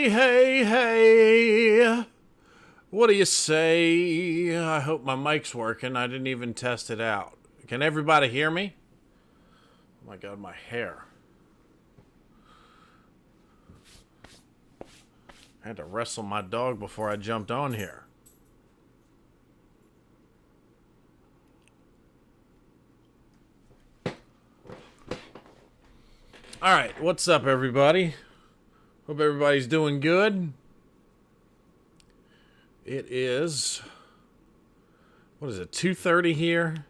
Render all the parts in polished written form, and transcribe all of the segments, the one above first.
Hey, hey, hey. What do you say? I hope my mic's working. I didn't even test it out. Can everybody hear me? Oh my god, my hair. I had to wrestle my dog before I jumped on here. Alright, what's up, everybody? Hope everybody's doing good. It is... what is it, 2:30 here?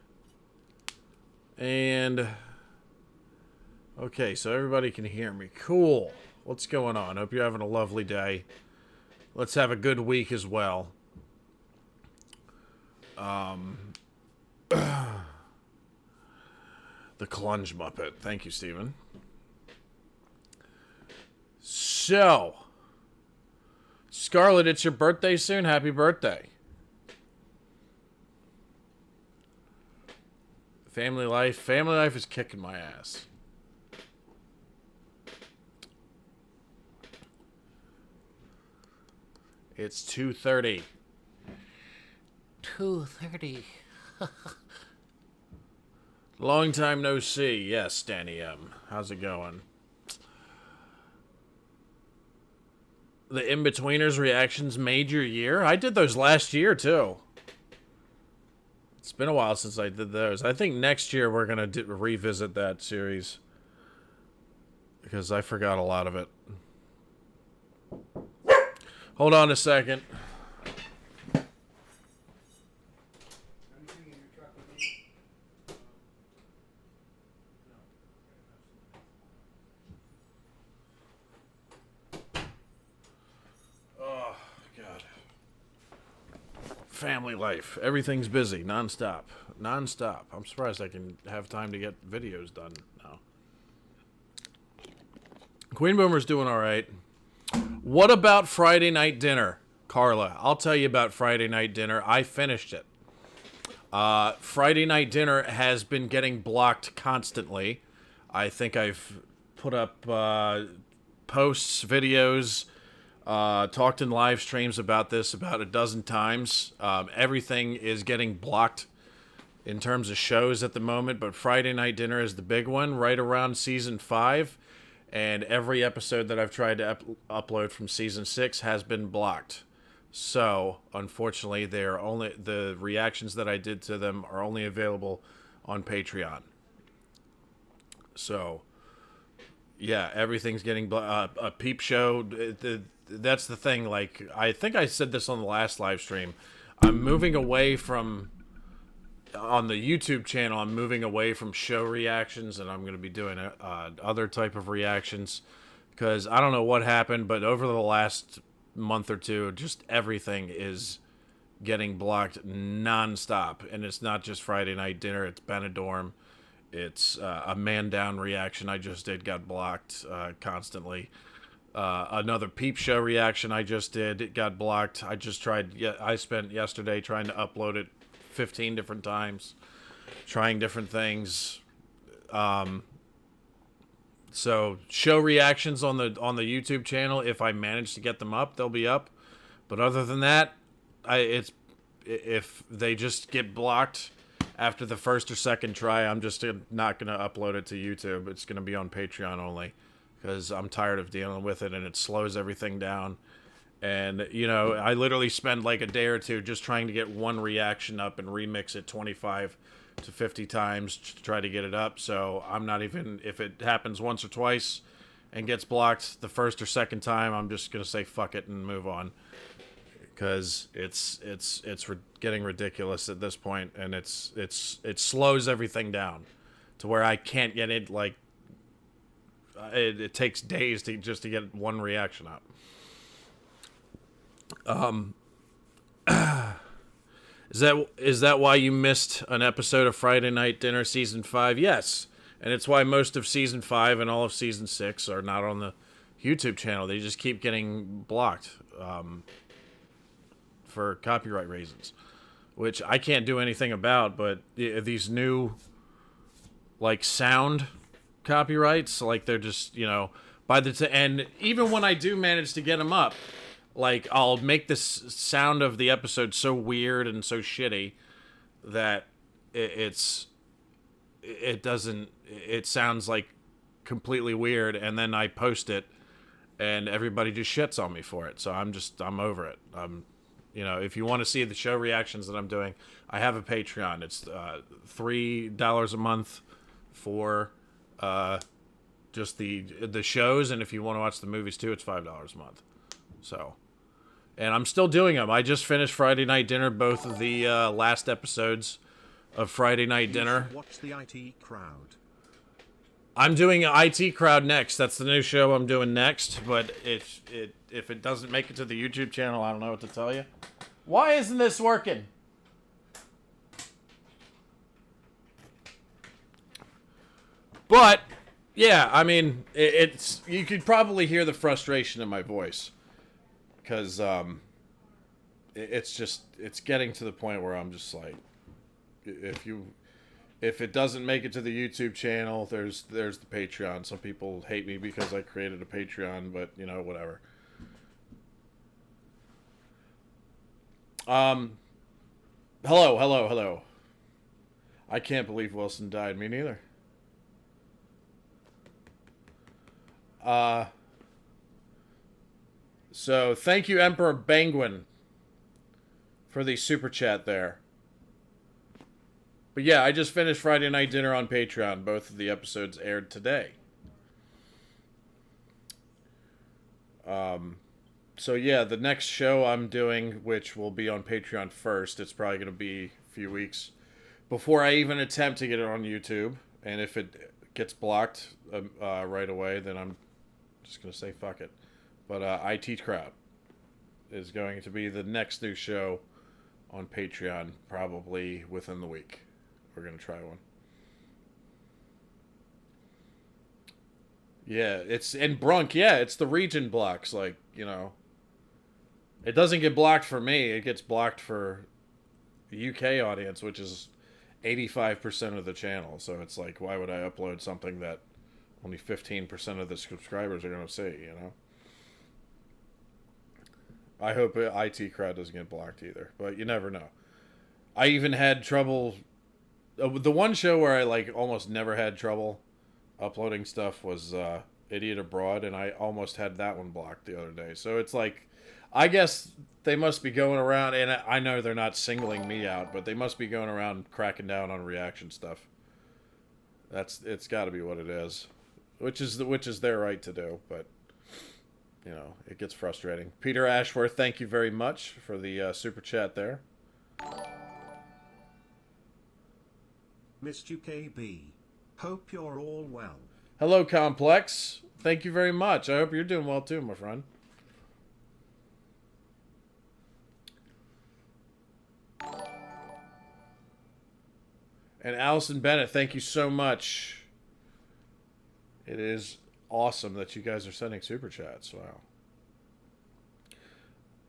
And... okay, so everybody can hear me. Cool. What's going on? Hope you're having a lovely day. Let's have a good week as well. The Clunge Muppet. Thank you, Steven. So, Scarlett, it's your birthday soon. Happy birthday. Family life. Family life is kicking my ass. It's 2:30. 2:30. Long time no see. Yes, Danny M. How's it going? The In-Betweeners reactions made your year? I did those last year, too. It's been a while since I did those. I think next year we're going to revisit that series. Because I forgot a lot of it. Hold on a second. Family life. Everything's busy. Non-stop. Non-stop. I'm surprised I can have time to get videos done now. Queen Boomer's doing alright. What about Friday night dinner? Carla, I'll tell you about Friday night dinner. I finished it. Friday night dinner has been getting blocked constantly. I think I've put up posts, videos, talked in live streams about this about a dozen times. Everything is getting blocked in terms of shows at the moment, but Friday Night Dinner is the big one, right around season 5. And every episode that I've tried to upload from season 6 has been blocked. So, unfortunately, they're only the reactions that I did to them are only available on Patreon. So, yeah, everything's getting a peep show. That's the thing. Like, I think I said this on the last live stream. I'm moving away from, on the YouTube channel, I'm moving away from show reactions, and I'm going to be doing other type of reactions, because I don't know what happened, but over the last month or two, just everything is getting blocked non-stop. And it's not just Friday Night Dinner, it's Benidorm. It's a Man Down reaction I just did got blocked constantly. Another Peep Show reaction I just did, it got blocked. I spent yesterday trying to upload it 15 different times, trying different things. So show reactions on the YouTube channel, if I manage to get them up, they'll be up. But other than that, if they just get blocked after the first or second try, I'm just not going to upload it to YouTube. It's going to be on Patreon only, because I'm tired of dealing with it, and it slows everything down. And, you know, I literally spend like a day or two just trying to get one reaction up and remix it 25 to 50 times to try to get it up. So I'm not even, if it happens once or twice and gets blocked the first or second time, I'm just going to say fuck it and move on. Because it's getting ridiculous at this point, and it slows everything down to where I can't get it, like, it takes days to get one reaction up. Is that why you missed an episode of Friday Night Dinner season 5? Yes, and it's why most of season 5 and all of season 6 are not on the YouTube channel. They just keep getting blocked for copyright reasons, which I can't do anything about. But these new, like, sound copyrights, like, they're just, you know, And even when I do manage to get them up, like I'll make this sound of the episode so weird and so shitty that it doesn't, it sounds like completely weird, and then I post it and everybody just shits on me for it. So I'm over it. If you want to see the show reactions that I'm doing, I have a Patreon. It's $3 a month for just the shows, and if you want to watch the movies too, it's $5 a month. So, and I'm still doing them. I just finished Friday Night Dinner, both of the last episodes of Friday Night Dinner. Watch the IT Crowd. I'm doing IT Crowd next. That's the new show I'm doing next. But if it doesn't make it to the YouTube channel, I don't know what to tell you. Why isn't this working? But yeah, I mean, it's you could probably hear the frustration in my voice because it's getting to the point where I'm just like, if it doesn't make it to the YouTube channel, there's the Patreon. Some people hate me because I created a Patreon, but whatever. Hello. I can't believe Wilson died. Me neither. So thank you, Emperor Penguin, for the super chat there. But yeah, I just finished Friday Night Dinner on Patreon. Both of the episodes aired today. So yeah, the next show I'm doing, which will be on Patreon first, it's probably going to be a few weeks before I even attempt to get it on YouTube. And if it gets blocked right away, then I'm just going to say fuck it. But IT Crowd is going to be the next new show on Patreon, probably within the week. We're going to try one. Yeah, it's in Brunk. Yeah, it's the region blocks. Like, it doesn't get blocked for me. It gets blocked for the UK audience, which is 85% of the channel. So it's like, why would I upload something that only 15% of the subscribers are going to see, I hope IT Crowd doesn't get blocked either, but you never know. I even had trouble. The one show where I almost never had trouble uploading stuff was Idiot Abroad, and I almost had that one blocked the other day. So it's like, I guess they must be going around, and I know they're not singling me out, but they must be going around cracking down on reaction stuff. It's got to be what it is, which is their right to do, but it gets frustrating. Peter Ashworth, thank you very much for the super chat there. Missed you, KB. Hope you're all well. Hello, Complex. Thank you very much. I hope you're doing well too, my friend. And Allison Bennett, thank you so much. It is awesome that you guys are sending super chats. Wow.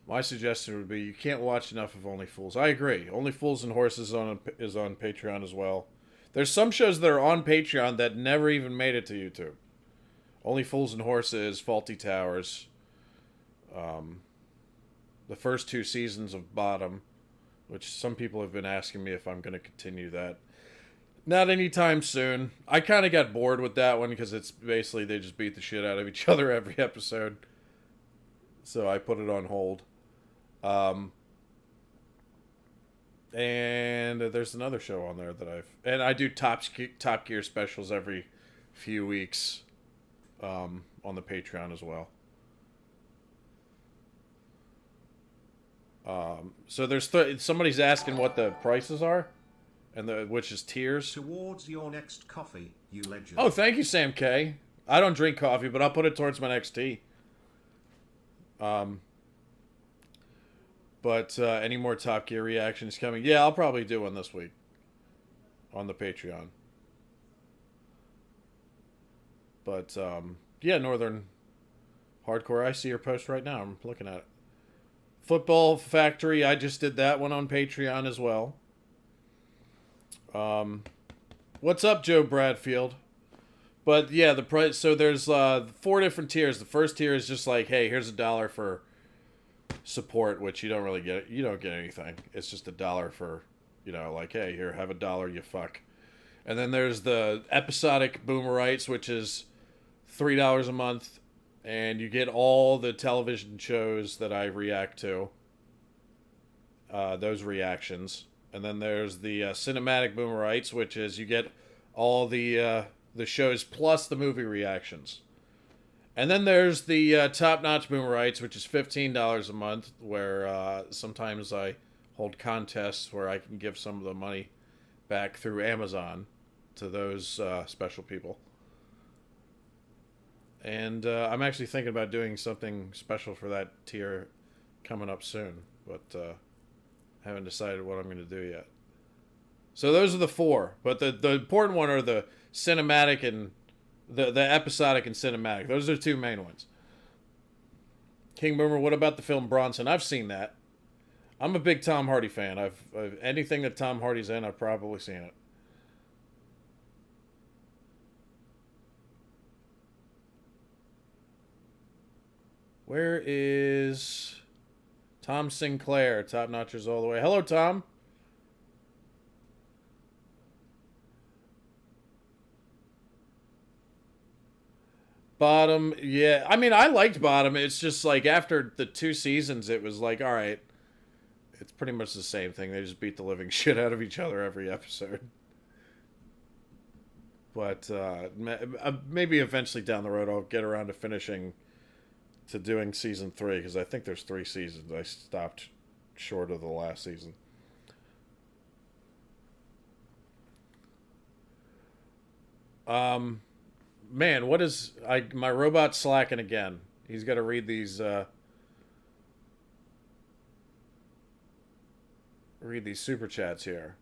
My suggestion would be you can't watch enough of Only Fools. I agree. Only Fools and Horses is on Patreon as well. There's some shows that are on Patreon that never even made it to YouTube. Only Fools and Horses, Faulty Towers, the first 2 seasons of Bottom, which some people have been asking me if I'm going to continue that. Not anytime soon. I kind of got bored with that one because it's basically they just beat the shit out of each other every episode. So I put it on hold. And there's another show on there that and I do Top Gear specials every few weeks on the Patreon as well. So there's somebody's asking what the prices are, and which is tiers. Towards your next coffee, you legend. Oh, thank you, Sam K. I don't drink coffee, but I'll put it towards my next tea. But any more Top Gear reactions coming? Yeah, I'll probably do one this week on the Patreon. But yeah, Northern Hardcore. I see your post right now. I'm looking at it. Football Factory. I just did that one on Patreon as well. What's up, Joe Bradfield? But yeah, the price. So there's 4 different tiers. The first tier is just like, hey, here's $1 for support, which you don't really get. You don't get anything. It's just $1 for, like, hey, here, have $1, you fuck. And then there's the episodic Boomerites, which is $3 a month, and you get all the television shows that I react to. Those reactions. And then there's the cinematic Boomerites, which is you get all the shows plus the movie reactions. And then there's the top-notch Boomerites, which is $15 a month, where sometimes I hold contests where I can give some of the money back through Amazon to those special people. And I'm actually thinking about doing something special for that tier coming up soon, but haven't decided what I'm going to do yet. So those are the 4, but the important one are the cinematic and the episodic and cinematic. Those are the 2 main ones. King Boomer, what about the film Bronson? I've seen that. I'm a big Tom Hardy fan. I've anything that Tom Hardy's in, I've probably seen it. Where is Tom Sinclair? Top Notchers all the way. Hello, Tom. Bottom, yeah. I mean, I liked Bottom. It's just like after the 2 seasons, it was like, all right, it's pretty much the same thing. They just beat the living shit out of each other every episode. But maybe eventually down the road, I'll get around to doing season 3, because I think there's 3 seasons. I stopped short of the last season. Man, what is my robot's slacking again. He's got to read these super chats here.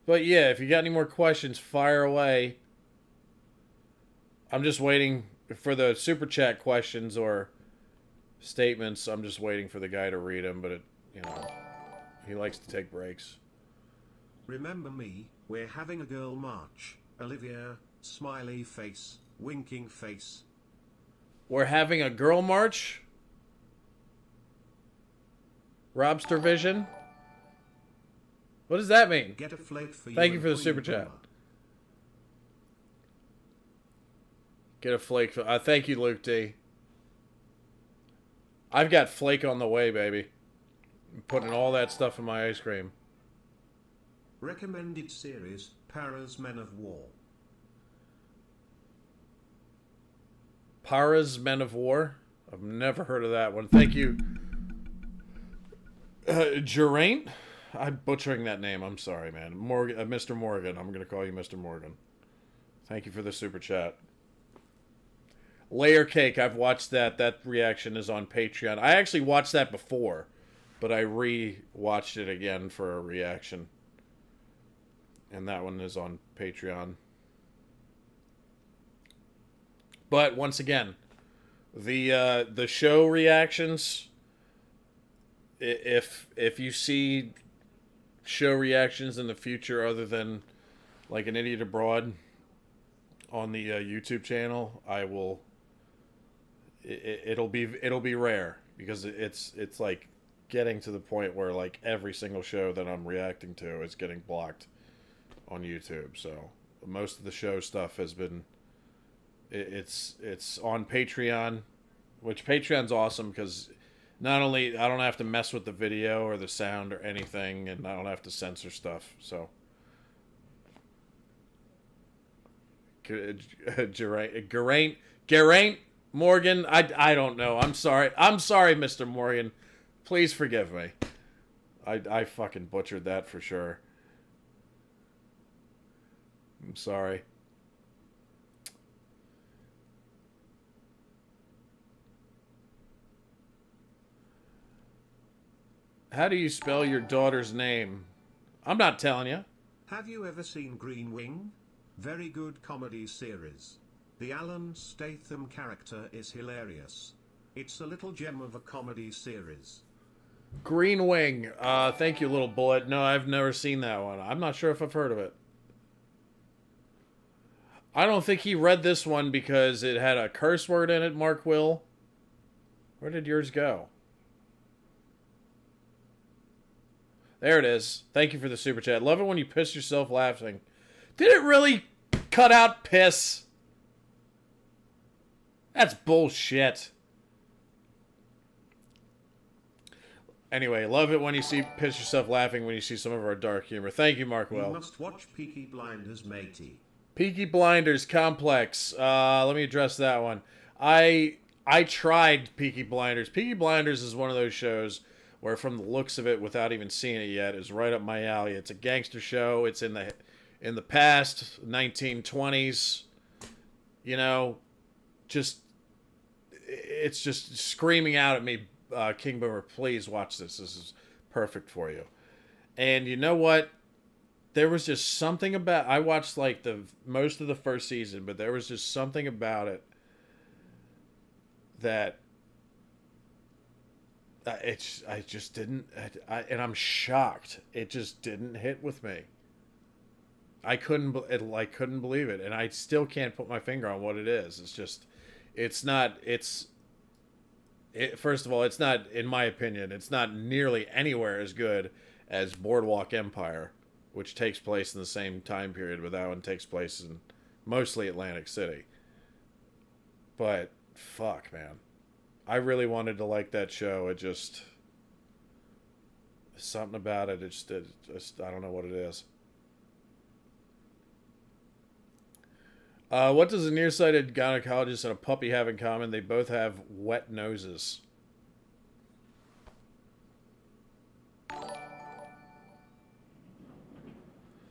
But yeah, if you got any more questions, fire away. I'm just waiting for the super chat questions or statements. I'm just waiting for the guy to read them, but he likes to take breaks. Remember me, we're having a girl march. Olivia, smiley face, winking face. We're having a girl march? Robster Vision? What does that mean? Get a flake for Thank you for the super chat. Get a flake. Thank you, Luke D. I've got flake on the way, baby. I'm putting all that stuff in my ice cream. Recommended series, Para's Men of War. Para's Men of War? I've never heard of that one. Thank you. Geraint? I'm butchering that name. I'm sorry, man. Mr. Morgan. I'm going to call you Mr. Morgan. Thank you for the super chat. Layer Cake. I've watched that. That reaction is on Patreon. I actually watched that before, but I re-watched it again for a reaction. And that one is on Patreon. But once again, the show reactions, if you see show reactions in the future other than like An Idiot Abroad on the YouTube channel, I will. It'll be rare because it's like getting to the point where like every single show that I'm reacting to is getting blocked on YouTube. So most of the show stuff has been it's on Patreon, which Patreon's awesome because not only I don't have to mess with the video or the sound or anything, and I don't have to censor stuff. So Geraint Morgan, I don't know. I'm sorry, Mr. Morgan. Please forgive me. I fucking butchered that for sure. I'm sorry. How do you spell your daughter's name? I'm not telling you. Have you ever seen Green Wing? Very good comedy series. The Alan Statham character is hilarious. It's a little gem of a comedy series. Green Wing. Thank you, Little Bullet. No, I've never seen that one. I'm not sure if I've heard of it. I don't think he read this one because it had a curse word in it, Mark Will. Where did yours go? There it is. Thank you for the super chat. Love it when you piss yourself laughing. Did it really cut out piss? That's bullshit. Anyway, love it when you see piss yourself laughing when you see some of our dark humor. Thank you, Mark Will. You must watch Peaky Blinders, matey. Peaky Blinders Complex. Let me address that one. I tried Peaky Blinders. Peaky Blinders is one of those shows where, from the looks of it, without even seeing it yet, is right up my alley. It's a gangster show. It's in the past, 1920s. You know, it's just screaming out at me, King Boomer, please watch this. This is perfect for you. And you know what? There was just something about... I watched like most of the first season, but there was just something about it that I just didn't... and I'm shocked. It just didn't hit with me. I couldn't believe it, and I still can't put my finger on what it is. It's just... first of all, it's not, in my opinion, it's not nearly anywhere as good as Boardwalk Empire, which takes place in the same time period, but that one takes place in mostly Atlantic City. But, fuck, man. I really wanted to like that show. It just... something about it, I don't know what it is. What does a nearsighted gynecologist and a puppy have in common? They both have wet noses.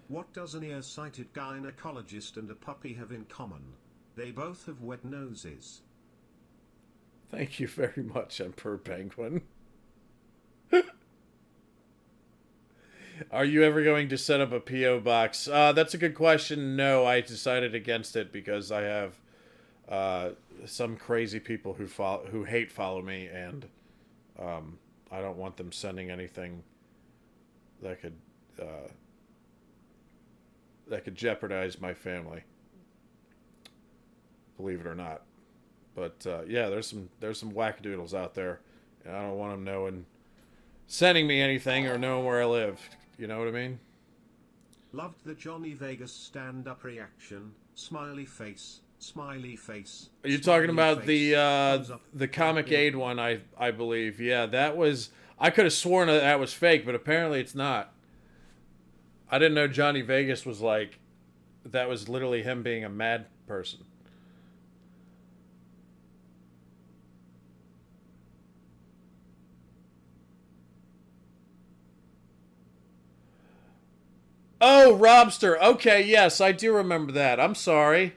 What does a nearsighted gynecologist and a puppy have in common? They both have wet noses. Thank you very much, Emperor Penguin. Are you ever going to set up a P.O. box? That's a good question. No, I decided against it because I have some crazy people who hate follow me, and I don't want them sending anything that could jeopardize my family. Believe it or not. But yeah, there's some wackadoodles out there, and I don't want them sending me anything or knowing where I live. You know what I mean? Loved the Johnny Vegas stand-up reaction. Smiley face, smiley face. Are you talking about the Comic Aid one? I believe. Yeah, that was. I could have sworn that was fake, but apparently it's not. I didn't know Johnny Vegas was like. That was literally him being a mad person. Oh, Robster. Okay, yes, I do remember that. I'm sorry.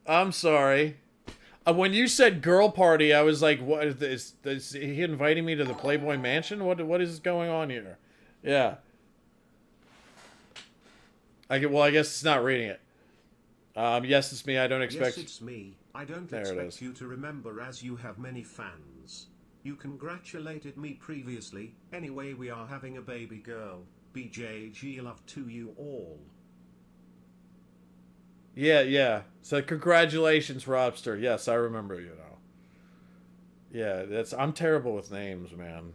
When you said girl party, I was like, "What is he inviting me to the Playboy Mansion? What is going on here?" Yeah. I guess it's not reading it. Yes, it's me. I don't expect. Yes, it's me. I don't expect you to remember, as you have many fans. You congratulated me previously. Anyway, we are having a baby girl. BJG, love to you all. Yeah. So congratulations, Robster. Yes, I remember, Yeah, I'm terrible with names, man.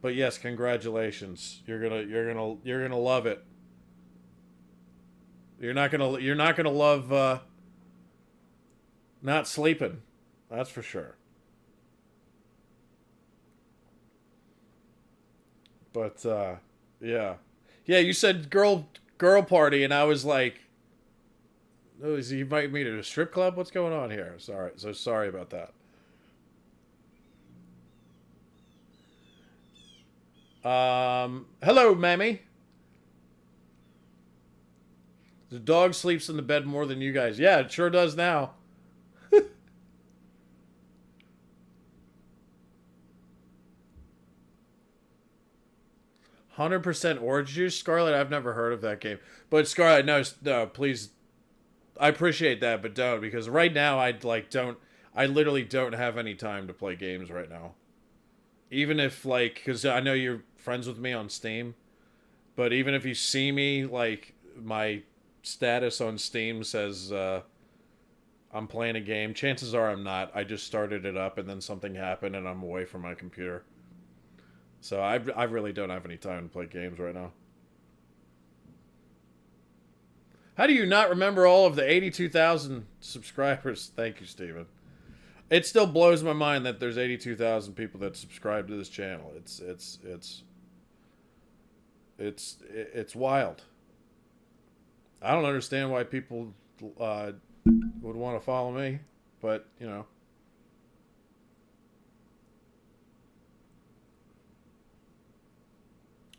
But yes, congratulations. You're gonna love it. You're not gonna love not sleeping. That's for sure. But yeah. Yeah, you said girl party, and I was like, oh, is he inviting me to a strip club? What's going on here? Sorry about that. Hello, Mammy. The dog sleeps in the bed more than you guys. Yeah, it sure does now. 100% orange juice, Scarlet. I've never heard of that game, but Scarlet, no, please. I appreciate that, but don't, because right now I literally don't have any time to play games right now. Even if because I know you're friends with me on Steam, But even if you see me, like, my status on Steam says I'm playing a game, chances are I'm not. I just started it up and then something happened and I'm away from my computer. So I really don't have any time to play games right now. How do you not remember all of the 82,000 subscribers? Thank you, Steven. It still blows my mind that there's 82,000 people that subscribe to this channel. It's wild. I don't understand why people would want to follow me, but you know.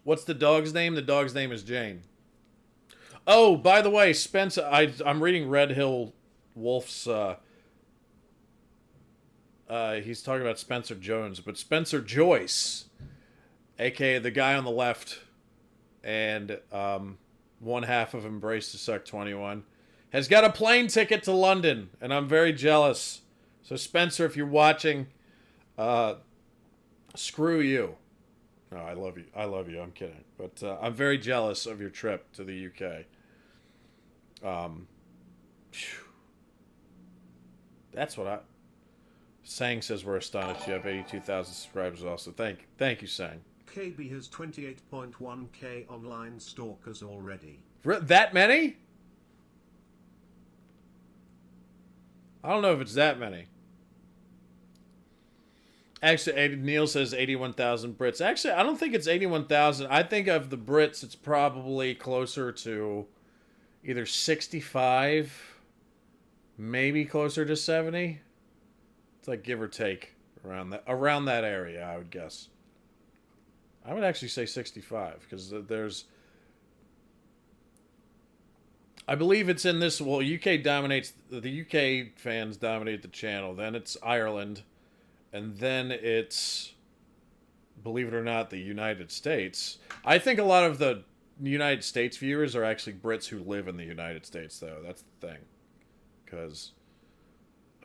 What's the dog's name? The dog's name is Jane. Oh, by the way, Spencer, I'm reading Red Hill Wolf's. He's talking about Spencer Jones, but Spencer Joyce, aka the guy on the left, and one half of Embrace to Suck 21, has got a plane ticket to London, and I'm very jealous. So Spencer, if you're watching, screw you. No, I love you. I love you. I'm kidding, but I'm very jealous of your trip to the UK. That's what I. Sang says we're astonished. You have 82,000 subscribers also. Thank you, Sang. KB has 28.1k online stalkers already. That many? I don't know if it's that many. Actually, Neil says 81,000 Brits. Actually, I don't think it's 81,000. I think of the Brits, it's probably closer to either 65, maybe closer to 70. It's like give or take around that area, I would guess. I would actually say 65 because there's, I believe it's in this. Well, UK dominates. The UK fans dominate the channel. Then it's Ireland, and then it's, believe it or not, the United States. I think a lot of the United States viewers are actually Brits who live in the United States, though. That's the thing. Because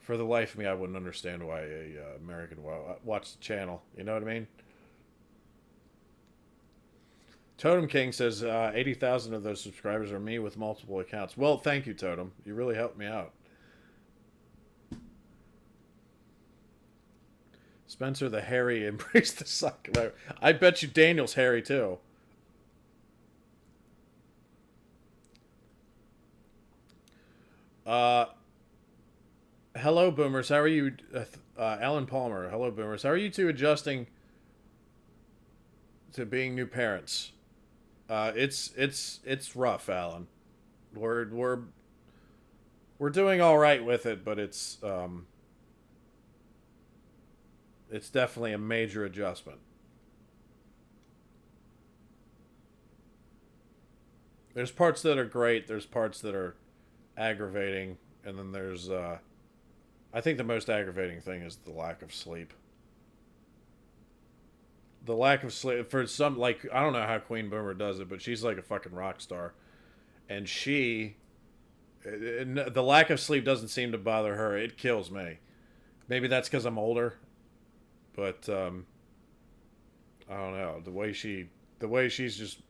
for the life of me, I wouldn't understand why a American watch the channel. You know what I mean? Totem King says 80,000 of those subscribers are me with multiple accounts. Well, thank you, Totem. You really helped me out. Spencer the hairy Embrace the Suck. I bet you Daniel's hairy too. Hello, Boomers. How are you? Alan Palmer. Hello, Boomers. How are you two adjusting to being new parents? It's rough, Alan. We're doing all right with it, but it's definitely a major adjustment. There's parts that are great. There's parts that are aggravating, and then there's I think the most aggravating thing is the lack of sleep. The lack of sleep for some, like, I don't know how Queen Boomer does it, but she's like a fucking rock star, and the lack of sleep doesn't seem to bother her. It kills me. Maybe that's because I'm older, but I don't know, the way she's just,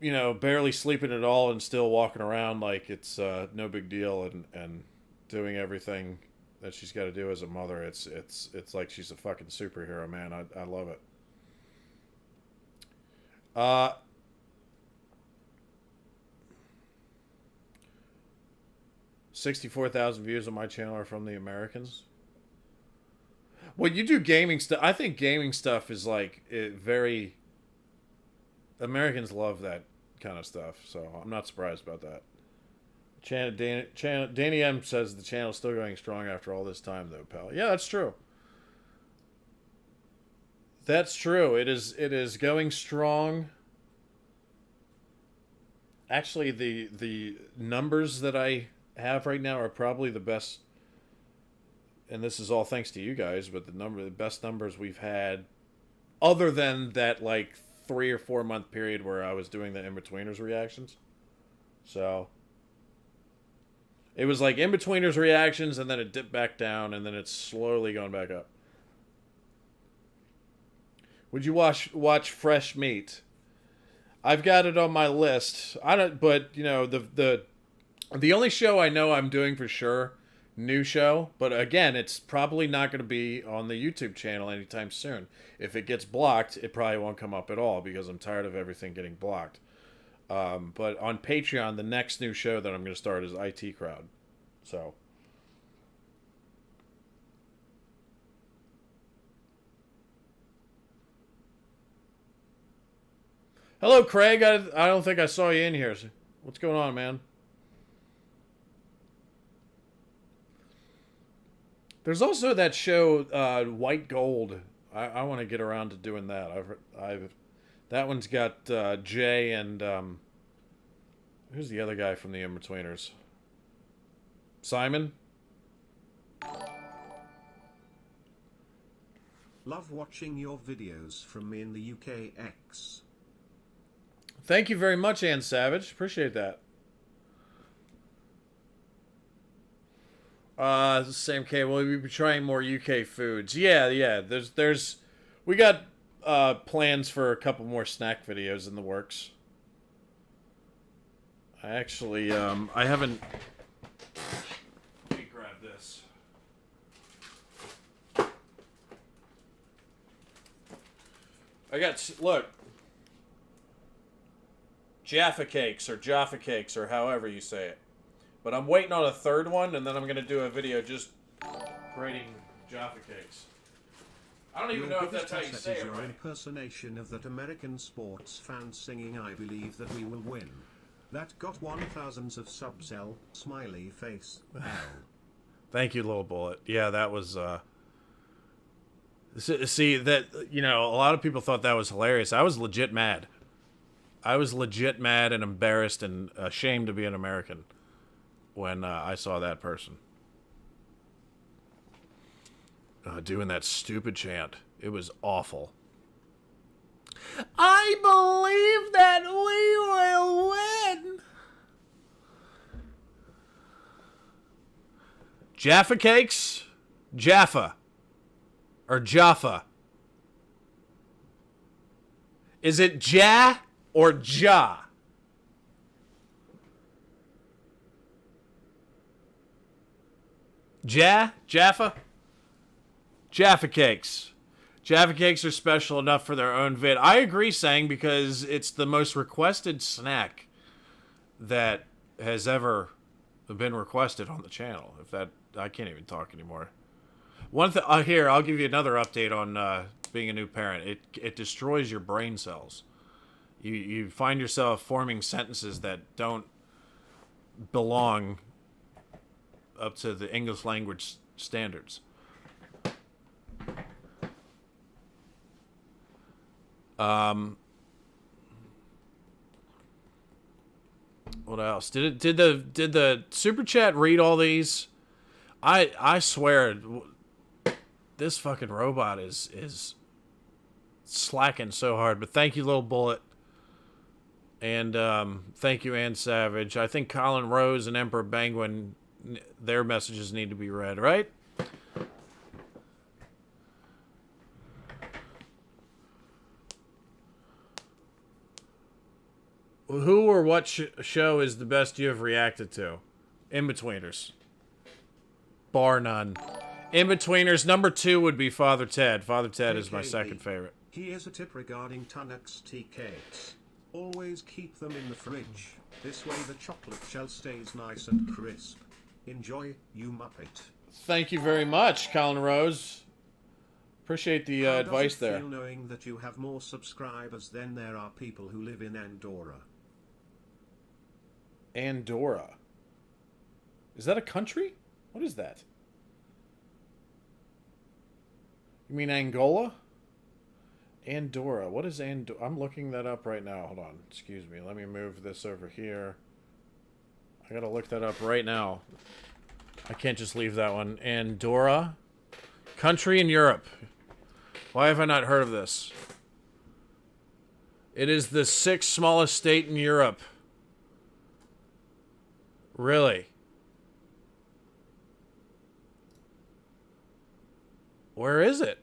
you know, barely sleeping at all and still walking around like it's no big deal, and doing everything that she's got to do as a mother. It's like she's a fucking superhero, man. I love it. 64,000 views on my channel are from the Americans. Well, you do gaming stuff. I think gaming stuff is like very. Americans love that kind of stuff, so I'm not surprised about that. Danny M says the channel's still going strong after all this time, though, pal. Yeah, that's true. That's true. It is going strong. Actually, the numbers that I have right now are probably the best, and this is all thanks to you guys, but the best numbers we've had, other than that like 3 or 4 month period where I was doing the in-betweeners reactions. So it was like in-betweeners reactions, and then it dipped back down, and then it's slowly going back up. Would you watch Fresh Meat? I've got it on my list. I don't, but you know the only show I know I'm doing for sure, new show. But again, it's probably not going to be on the YouTube channel anytime soon. If it gets blocked, it probably won't come up at all because I'm tired of everything getting blocked. But on Patreon, the next new show that I'm going to start is IT Crowd. So. Hello, Craig. I don't think I saw you in here. What's going on, man? There's also that show, White Gold. I want to get around to doing that. That one's got Jay and who's the other guy from the In-Betweeners? Simon. Love watching your videos from me in the UKX. Thank you very much, Ann Savage. Appreciate that. Same K. We'll be trying more UK foods. Yeah. We got plans for a couple more snack videos in the works. I actually, I haven't. Let me grab this. Look. Jaffa cakes or however you say it. But I'm waiting on a third one, and then I'm going to do a video just grading Jaffa cakes. I don't even know if that's how you say it, your right? Impersonation of that American sports fan singing "I believe that we will win." That got 1,000 of subs. L smiley face. L. Thank you, Little Bullet. Yeah, that was. See that a lot of people thought that was hilarious. I was legit mad. I was legit mad and embarrassed and ashamed to be an American when I saw that person doing that stupid chant. It was awful. I believe that we will win. Jaffa cakes? Jaffa. Or Jaffa. Is it Ja or Ja? Jaffa? Jaffa cakes. Jaffa cakes are special enough for their own vid. I agree, Sang, because it's the most requested snack that has ever been requested on the channel. I can't even talk anymore. One thing here, I'll give you another update on being a new parent. It destroys your brain cells. You find yourself forming sentences that don't belong up to the English language standards. What else? Did the super chat read all these? I swear, this fucking robot is slacking so hard. But thank you, Little Bullet. And thank you, Ann Savage. I think Colin Rose and Emperor Penguin, their messages need to be read, right? Who or what show is the best you have reacted to? In-Betweeners. Bar none. In-Betweeners, number 2 would be Father Ted. Father Ted is my second favorite. Here's a tip regarding Tunnux tea cakes. Always keep them in the fridge. This way the chocolate shell stays nice and crisp. Enjoy, you Muppet. Thank you very much, Colin Rose. Appreciate the advice there. How does it feel knowing that you have more subscribers than there are people who live in Andorra? Andorra. Is that a country? What is that? You mean Angola? Andorra. What is Andorra? I'm looking that up right now. Hold on. Excuse me. Let me move this over here. I gotta look that up right now. I can't just leave that one. Andorra. Country in Europe. Why have I not heard of this? It is the 6th smallest state in Europe. Really? Where is it?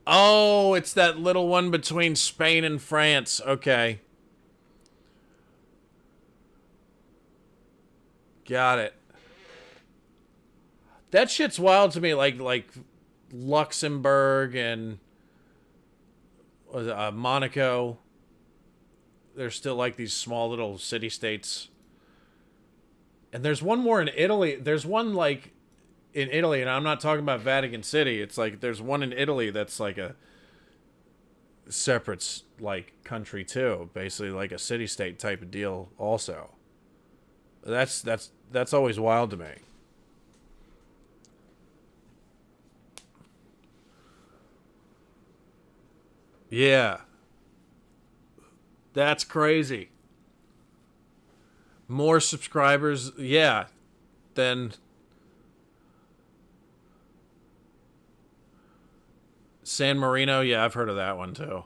Oh, it's that little one between Spain and France. Okay. Got it. That shit's wild to me. Like Luxembourg and Monaco. They're still like these small little city states. And there's one more in Italy. There's one like in Italy, and I'm not talking about Vatican City. It's like there's one in Italy that's like a separate like country too, basically like a city state type of deal. Also, that's always wild to me. Yeah, that's crazy. More subscribers, yeah, than San Marino. Yeah, I've heard of that one too.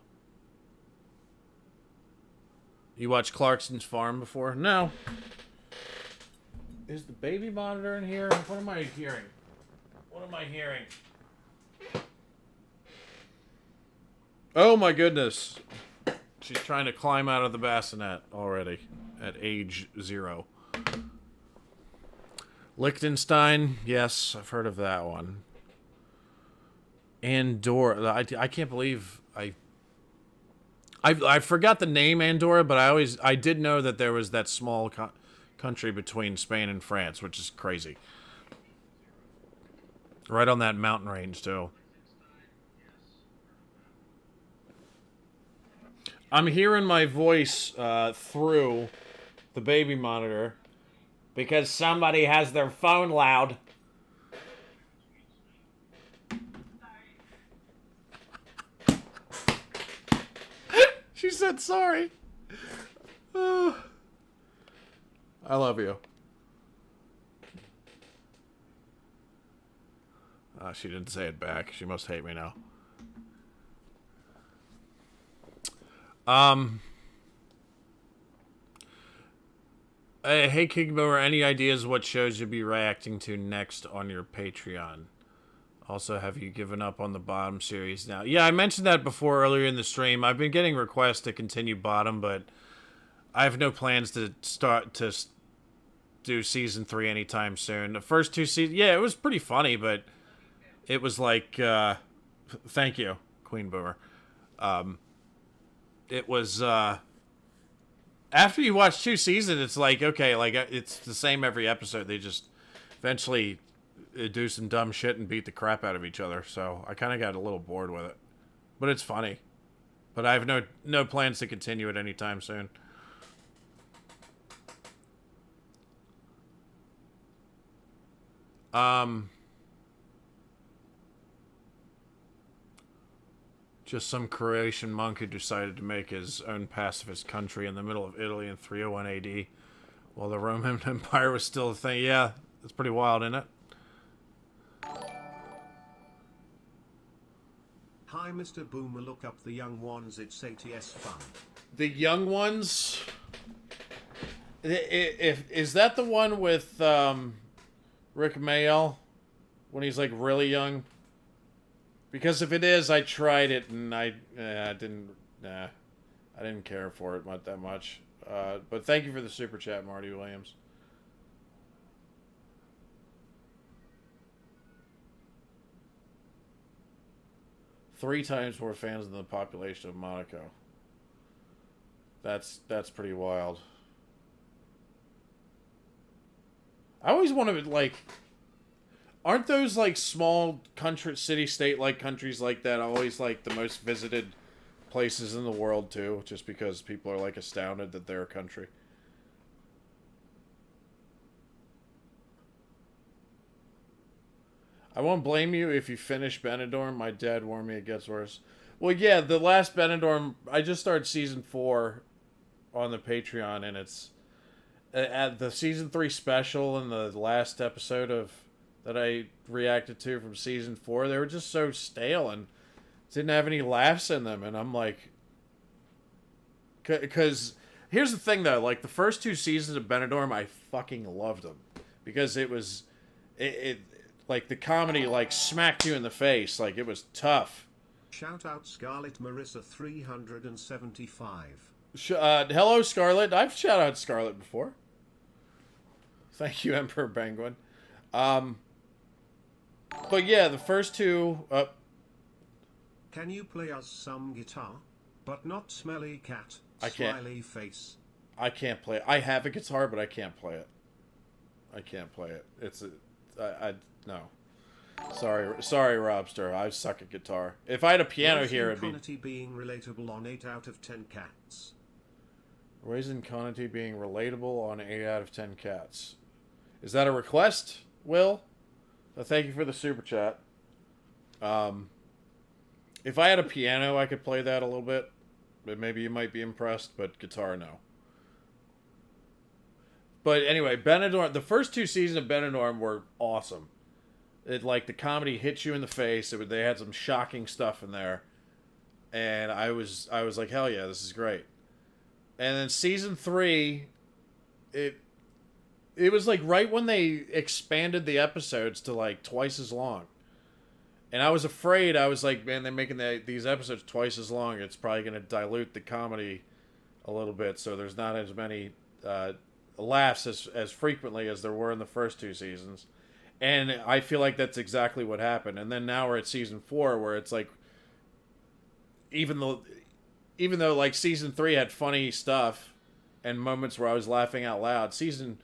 You watched Clarkson's Farm before? No. Is the baby monitor in here? What am I hearing? What am I hearing? Oh my goodness. She's trying to climb out of the bassinet already at age 0. Liechtenstein, yes, I've heard of that one. Andorra, I can't believe I forgot the name Andorra, but I did know that there was that small country between Spain and France, which is crazy. Right on that mountain range too. I'm hearing my voice through the baby monitor because somebody has their phone loud. She said sorry. I love you. She didn't say it back. She must hate me now. Hey, King Boomer, any ideas what shows you'll be reacting to next on your Patreon? Also, have you given up on the Bottom series now? Yeah, I mentioned that before earlier in the stream. I've been getting requests to continue Bottom, but I have no plans to start to do season 3 anytime soon. The first 2 seasons, yeah, it was pretty funny, but it was like, thank you, Queen Boomer. It was, after you watch 2 seasons, it's like, okay, like, it's the same every episode. They just eventually do some dumb shit and beat the crap out of each other. So I kind of got a little bored with it, but it's funny. But I have no plans to continue it anytime soon. Just some Croatian monk who decided to make his own pacifist country in the middle of Italy in 301 AD, while the Roman Empire was still a thing. Yeah, that's pretty wild, isn't it? Hi, Mr. Boomer. Look up The Young Ones. It's ATS fun. The Young Ones? Is that the one with Rick Mayall when he's like really young? Because if it is, I tried it and I didn't care for it that much. But thank you for the super chat, Marty Williams. Three times more fans than the population of Monaco. That's pretty wild. I always wanted to, like, aren't those like small country, city, state like countries like that always like the most visited places in the world too? Just because people are like astounded that they're a country. I won't blame you if you finish Benidorm. My dad warned me it gets worse. Well, yeah, the last Benidorm, I just started season 4 on the Patreon, and it's at the season 3 special and the last episode of that I reacted to from season 4. They were just so stale and didn't have any laughs in them, and I'm like, because here's the thing though, like the first 2 seasons of Benidorm, I fucking loved them because it like the comedy like smacked you in the face, like it was tough. Shout out Scarlet Marissa 375. Hello, Scarlet. I've shout out Scarlet before. Thank you, Emperor Penguin. But yeah, the first two. Can you play us some guitar, but not smelly cat? I can't. Smiley face. I can't play it. I have a guitar, but I can't play it. I can't play it. No. Sorry, Robster. I suck at guitar. If I had a piano here, it'd be. Conity being relatable on 8 out of 10 cats. Raisin Conity being relatable on 8 out of 10 cats. Is that a request, Will? Thank you for the super chat. If I had a piano, I could play that a little bit. But maybe you might be impressed, but guitar, no. But anyway, Benidorm, the first two seasons of Benidorm were awesome. It, like, the comedy hit you in the face. They had some shocking stuff in there. And I was like, hell yeah, this is great. And then season 3, it was like right when they expanded the episodes to like twice as long. And I was afraid, I was like, man, they're making these episodes twice as long. It's probably going to dilute the comedy a little bit. So there's not as many laughs as frequently as there were in the first two seasons. And I feel like that's exactly what happened. And then now we're at season 4 where it's like, even though like season 3 had funny stuff and moments where I was laughing out loud, season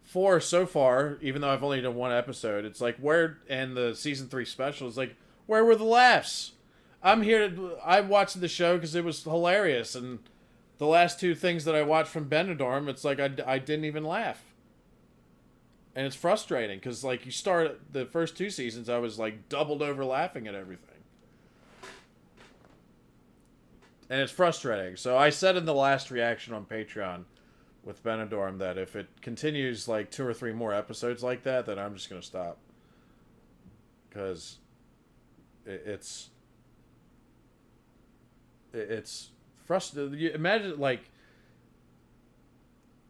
4 so far, even though I've only done one episode, it's like and the season 3 special is like, where were the laughs? I watched the show because it was hilarious, and the last two things that I watched from Benidorm, it's like I didn't even laugh. And it's frustrating because like you start the first two seasons, I was like doubled over laughing at everything. And it's frustrating. So I said in the last reaction on Patreon with Benidorm that if it continues like 2 or 3 more episodes like that, then I'm just going to stop. Because it's frustrating. You imagine, like,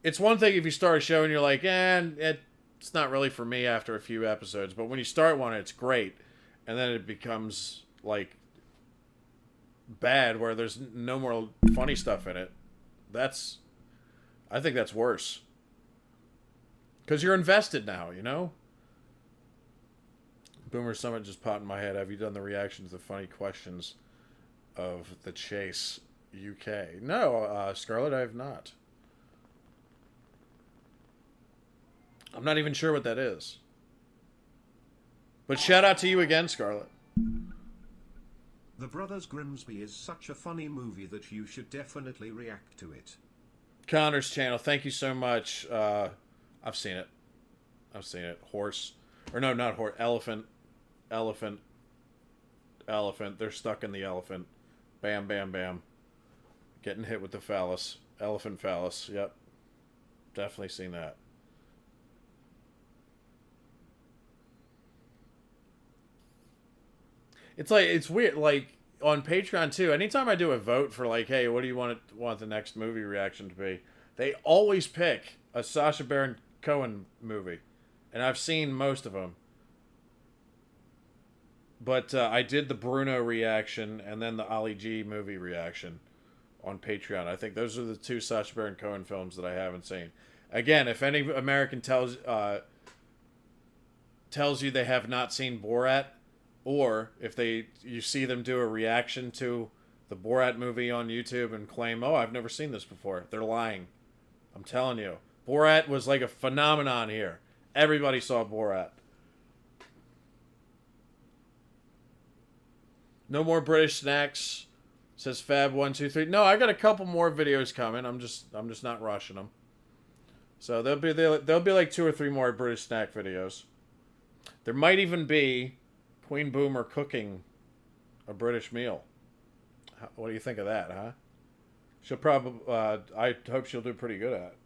it's one thing if you start a show and you're like, it's not really for me after a few episodes. But when you start one, it's great. And then it becomes, like, bad where there's no more funny stuff in it. I think that's worse. Because you're invested now, you know? Boomer Summit just popped in my head. Have you done the reaction to the funny questions of the Chase UK? No, Scarlett, I have not. I'm not even sure what that is. But shout out to you again, Scarlett. The Brothers Grimsby is such a funny movie that you should definitely react to it. Connor's channel, thank you so much. I've seen it. Horse. Or no, not horse. Elephant. They're stuck in the elephant. Bam, bam, bam. Getting hit with the phallus. Elephant phallus. Yep. Definitely seen that. It's weird, like, on Patreon, too, anytime I do a vote for, like, hey, what do you want the next movie reaction to be, they always pick a Sacha Baron Cohen movie. And I've seen most of them. But I did the Bruno reaction and then the Ali G movie reaction on Patreon. I think those are the 2 Sacha Baron Cohen films that I haven't seen. Again, if any American tells you they have not seen Borat, or if you see them do a reaction to the Borat movie on YouTube and claim, oh, I've never seen this before, they're lying. I'm telling you. Borat was like a phenomenon here. Everybody saw Borat. No more British snacks, says Fab123. No, I got a couple more videos coming. I'm just not rushing them. So there'll be like 2 or 3 more British snack videos. There might even be Queen Boomer cooking a British meal. What do you think of that, huh? She'll probably, I hope she'll do pretty good at it.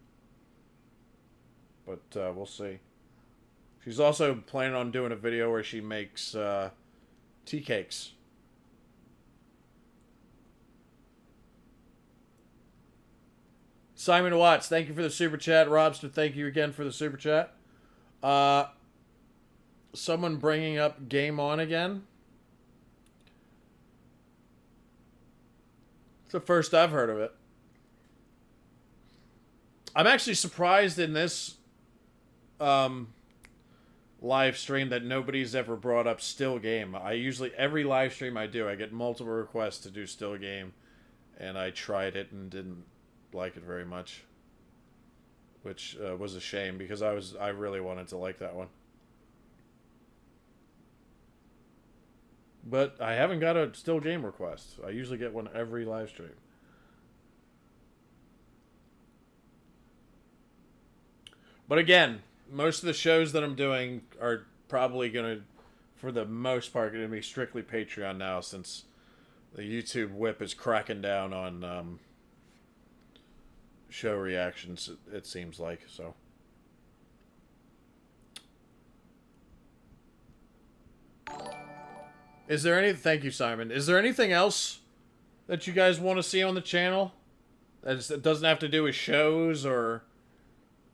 But we'll see. She's also planning on doing a video where she makes tea cakes. Simon Watts, thank you for the super chat. Robster, thank you again for the super chat. Someone bringing up Game On again. It's the first I've heard of it. I'm actually surprised in this live stream that nobody's ever brought up Still Game. I usually, every live stream I do, I get multiple requests to do Still Game, and I tried it and didn't like it very much, which was a shame because I really wanted to like that one. But I haven't got a Still Game request. I usually get one every live stream. But again, most of the shows that I'm doing are probably going to, for the most part, going to be strictly Patreon now, since the YouTube whip is cracking down on show reactions, it seems like. So, is there any? Thank you, Simon. Is there anything else that you guys want to see on the channel that doesn't have to do with shows or,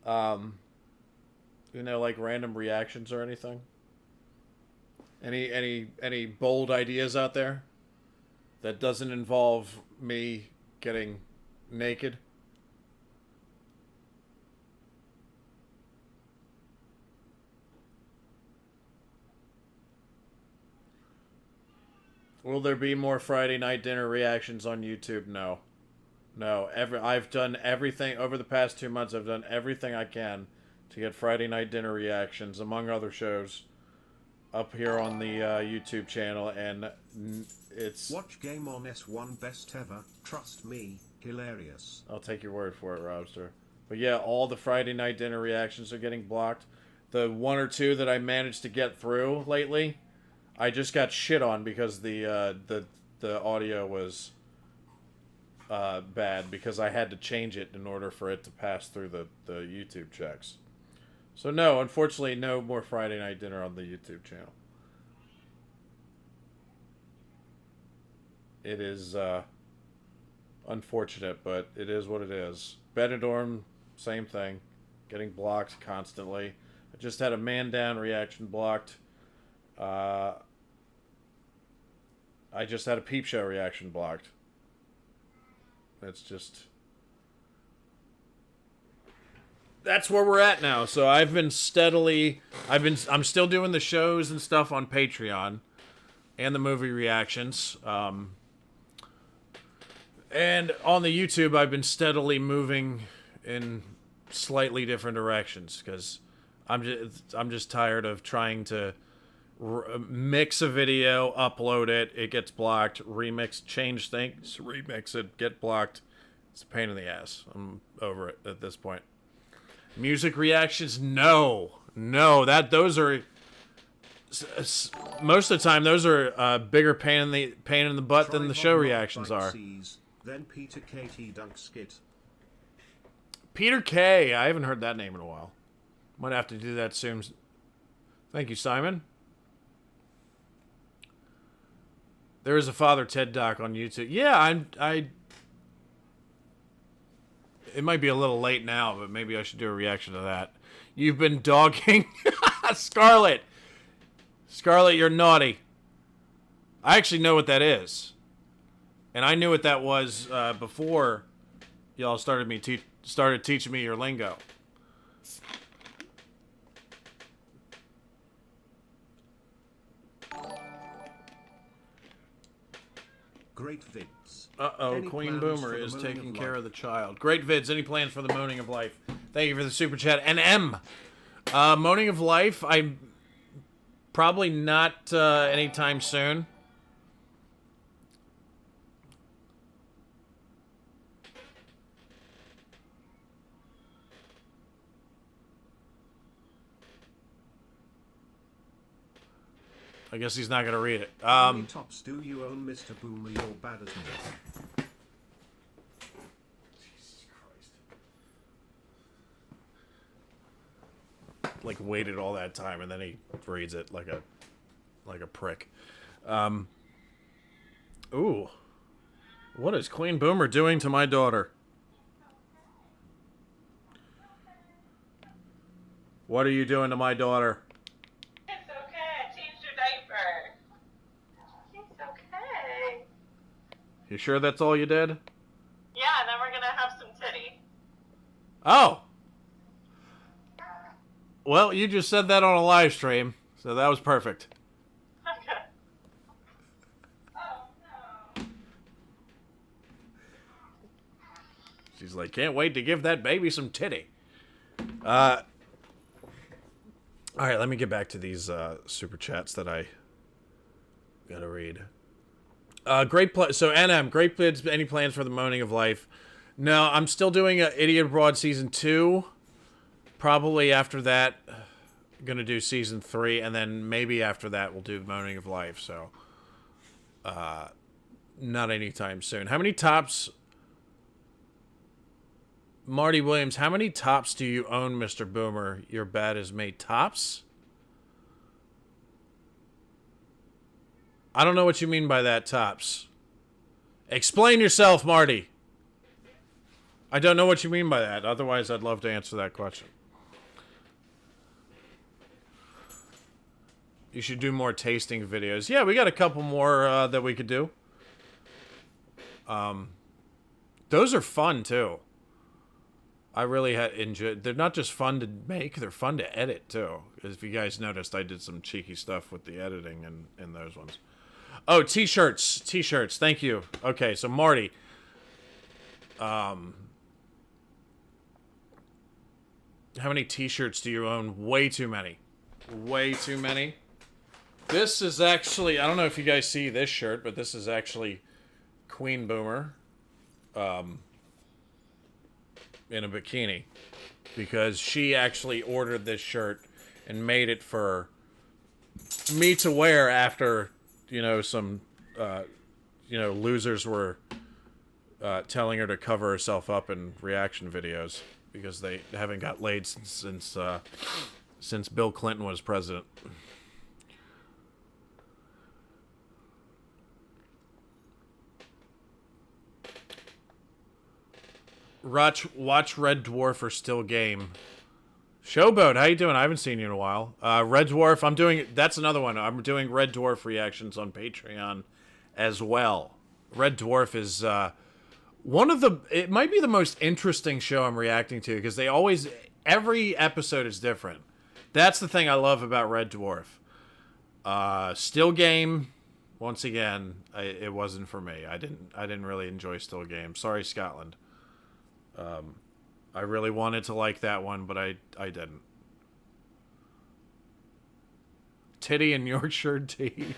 you know, like random reactions or anything? Any bold ideas out there that doesn't involve me getting naked? Will there be more Friday night dinner reactions on YouTube? No. No. I've done everything over the past 2 months. I've done everything I can to get Friday night dinner reactions, among other shows, up here on the YouTube channel, and it's... Watch Game on S1 best ever. Trust me, hilarious. I'll take your word for it, Robster. But yeah, all the Friday night dinner reactions are getting blocked. The one or two that I managed to get through lately, I just got shit on because the audio was bad, because I had to change it in order for it to pass through the YouTube checks. So no, unfortunately, no more Friday night dinner on the YouTube channel. It is unfortunate, but it is what it is. Benidorm, same thing. Getting blocked constantly. I just had a Man Down reaction blocked. I just had a Peep Show reaction blocked. It's just... That's where we're at now. So I've been steadily... I'm still doing the shows and stuff on Patreon. And the movie reactions. And on the YouTube, I've been steadily moving in slightly different directions. Because I'm just tired of trying to mix a video, upload it, it gets blocked, remix, change things, remix it, get blocked. It's a pain in the ass. I'm over it at this point. Music reactions, no, those are most of the time those are a bigger pain in the butt than the show reactions are. Then Peter KT Dunk Skit. Peter K, I haven't heard that name in a while. Might have to do that soon. Thank you, Simon. There is a Father Ted doc on YouTube. Yeah, it might be a little late now, but maybe I should do a reaction to that. You've been dogging Scarlet. Scarlet, you're naughty. I actually know what that is. And I knew what that was before y'all started teaching me your lingo. Great vids. Uh-oh, Queen Boomer is taking care of the child. Great vids. Any plans for the Moaning of Life? Thank you for the super chat. And M. Moaning of Life, I'm probably not anytime soon. I guess he's not going to read it. How many tops do you own, Mr. Boomer? You're bad as me. Jesus Christ. Like, waited all that time, and then he reads it like a prick. Ooh. What is Queen Boomer doing to my daughter? What are you doing to my daughter? You sure that's all you did? Yeah, and then we're gonna have some titty. Oh. Well, you just said that on a live stream, so that was perfect. Okay. Oh, no. She's like, can't wait to give that baby some titty. All right, let me get back to these super chats that I gotta read. So NM, great bids. Any plans for the Moaning of Life? No, I'm still doing Idiot Abroad season 2. Probably after that, gonna do season 3, and then maybe after that we'll do Moaning of Life. So, not anytime soon. How many tops? Marty Williams, how many tops do you own, Mr. Boomer? Your bed is made tops? I don't know what you mean by that, tops. Explain yourself, Marty. I don't know what you mean by that. Otherwise, I'd love to answer that question. You should do more tasting videos. Yeah, we got a couple more that we could do. Those are fun, too. I really had enjoyed. They're not just fun to make; they're fun to edit too. If you guys noticed, I did some cheeky stuff with the editing in those ones. Oh, t-shirts. Thank you. Okay, so Marty. How many t-shirts do you own? Way too many. Way too many. This is actually, I don't know if you guys see this shirt, but this is actually Queen Boomer. In a bikini, because she actually ordered this shirt and made it for me to wear after, some, losers were telling her to cover herself up in reaction videos because they haven't got laid since Bill Clinton was president. Watch Red Dwarf or Still Game. Showboat, how you doing? I haven't seen you in a while. Red Dwarf, that's another one. I'm doing Red Dwarf reactions on Patreon as well. Red Dwarf is it might be the most interesting show I'm reacting to because every episode is different. That's the thing I love about Red Dwarf. Still Game, once again, it wasn't for me. I didn't really enjoy Still Game. Sorry, Scotland. I really wanted to like that one, but I didn't. Titty and Yorkshire tea.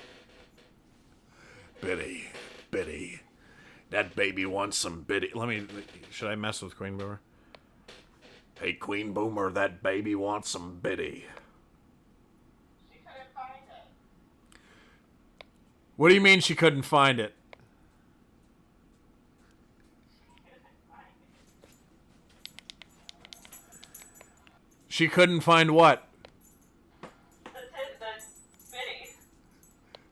Biddy. That baby wants some biddy. Should I mess with Queen Boomer? Hey, Queen Boomer, that baby wants some biddy. She couldn't find it. What do you mean she couldn't find it? She couldn't find what? The biddy.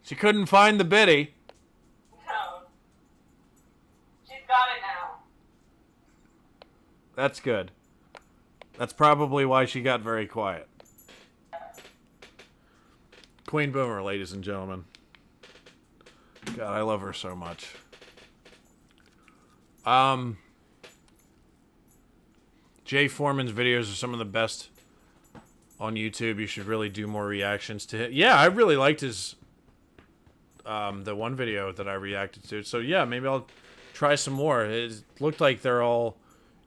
She couldn't find the biddy. No. She's got it now. That's good. That's probably why she got very quiet. Queen Boomer, ladies and gentlemen. God, I love her so much. Jay Foreman's videos are some of the best on YouTube. You should really do more reactions to him. Yeah, I really liked his the one video that I reacted to. So yeah, maybe I'll try some more. It looked like they're all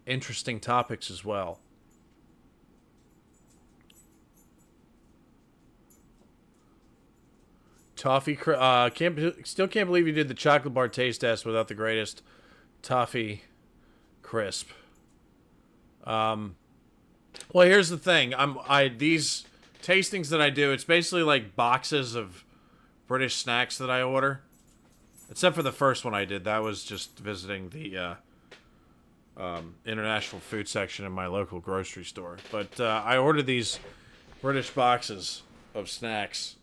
interesting topics as well. Toffee, still can't believe you did the chocolate bar taste test without the greatest toffee crisp. Well, here's the thing. These tastings that I do, it's basically like boxes of British snacks that I order. Except for the first one I did. That was just visiting the international food section in my local grocery store. But I ordered these British boxes of snacks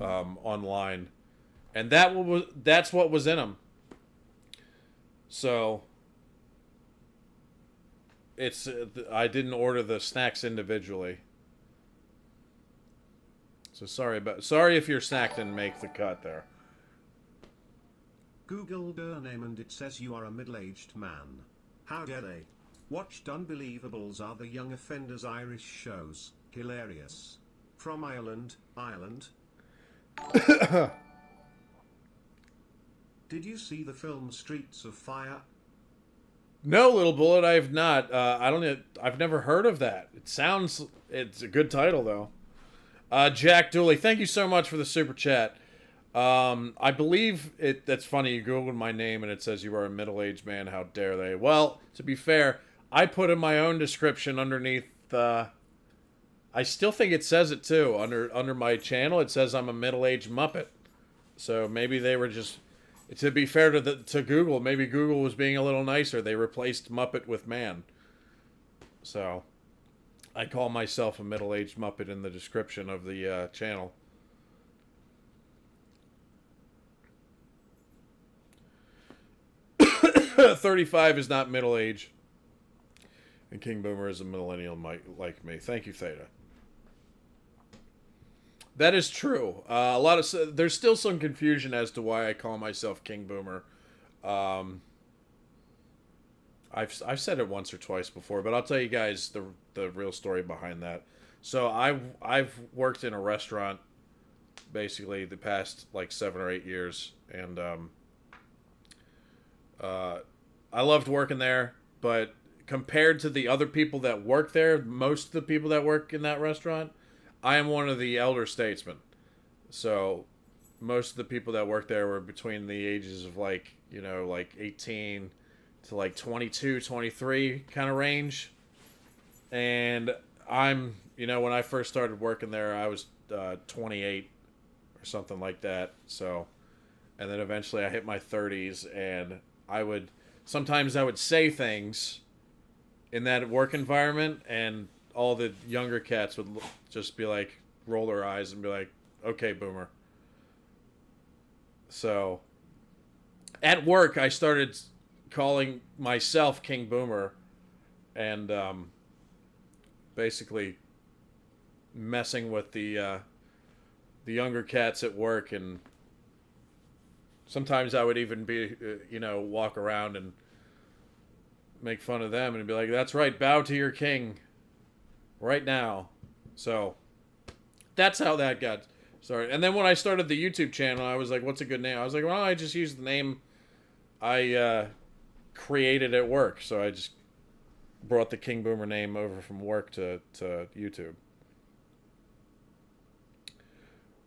online. And that's what was in them. So I didn't order the snacks individually. So sorry if your snack didn't make the cut there. Googled her name and it says you are a middle-aged man. How dare they? Watched Unbelievables are the young offenders Irish shows. Hilarious. From Ireland, Ireland. Did you see the film Streets of Fire? No, Little Bullet, I have not. I've never heard of that. It's a good title though. Jack Dooley, thank you so much for the super chat. I believe that's funny. You Googled my name and it says you are a middle-aged man. How dare they? Well, to be fair, I put in my own description underneath. I still think it says it too under my channel. It says I'm a middle-aged Muppet. So maybe they were just. To be fair to Google, maybe Google was being a little nicer. They replaced Muppet with man. So, I call myself a middle-aged Muppet in the description of the channel. $35 is not middle age. And King Boomer is a millennial like me. Thank you, Theta. That is true. There's still some confusion as to why I call myself King Boomer. I've said it once or twice before, but I'll tell you guys the real story behind that. So I've worked in a restaurant basically the past like 7 or 8 years, and I loved working there, but compared to the other people that work there, most of the people that work in that restaurant, I am one of the elder statesmen. So most of the people that work there were between the ages of like 18 to like 22, 23 kind of range. And I'm, when I first started working there, I was 28 or something like that. So, and then eventually I hit my 30s, and sometimes I would say things in that work environment, and all the younger cats would just be like, roll their eyes and be like, okay, Boomer. So, at work, I started calling myself King Boomer, and basically messing with the younger cats at work, and sometimes I would even be, walk around and make fun of them and be like, that's right, bow to your king right now. So that's how that got started. And then when I started the YouTube channel, I was like, what's a good name? I was like, well, I just used the name I created at work. So I just brought the King Boomer name over from work to YouTube.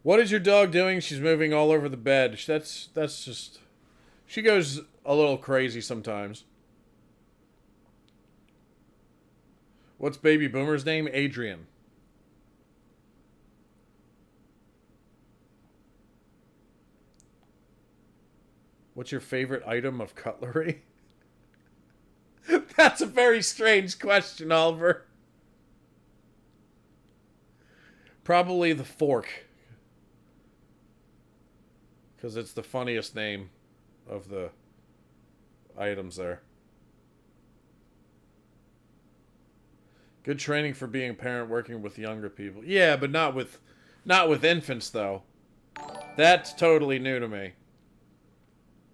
What is your dog doing? She's moving all over the bed. That's just... She goes a little crazy sometimes. What's baby Boomer's name? Adrian. What's your favorite item of cutlery? That's a very strange question, Oliver. Probably the fork. Because it's the funniest name of the items there. Good training for being a parent working with younger people. Yeah, but not with infants, though. That's totally new to me.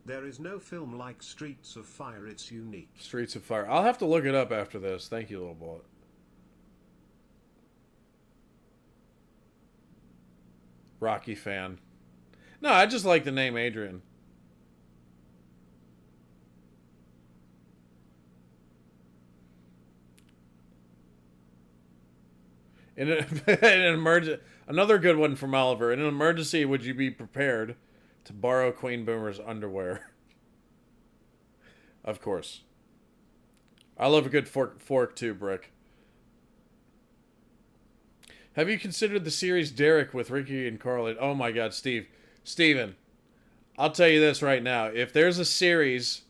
There is no film like Streets of Fire. It's unique. Streets of Fire. I'll have to look it up after this. Thank you, Little Bullet. Rocky fan. No, I just like the name Adrian. In an emergency, another good one from Oliver. In an emergency, would you be prepared to borrow Queen Boomer's underwear? Of course. I love a good fork too, Brick. Have you considered the series Derek with Ricky and Carlin? Oh my God, Steven, I'll tell you this right now. If there's a series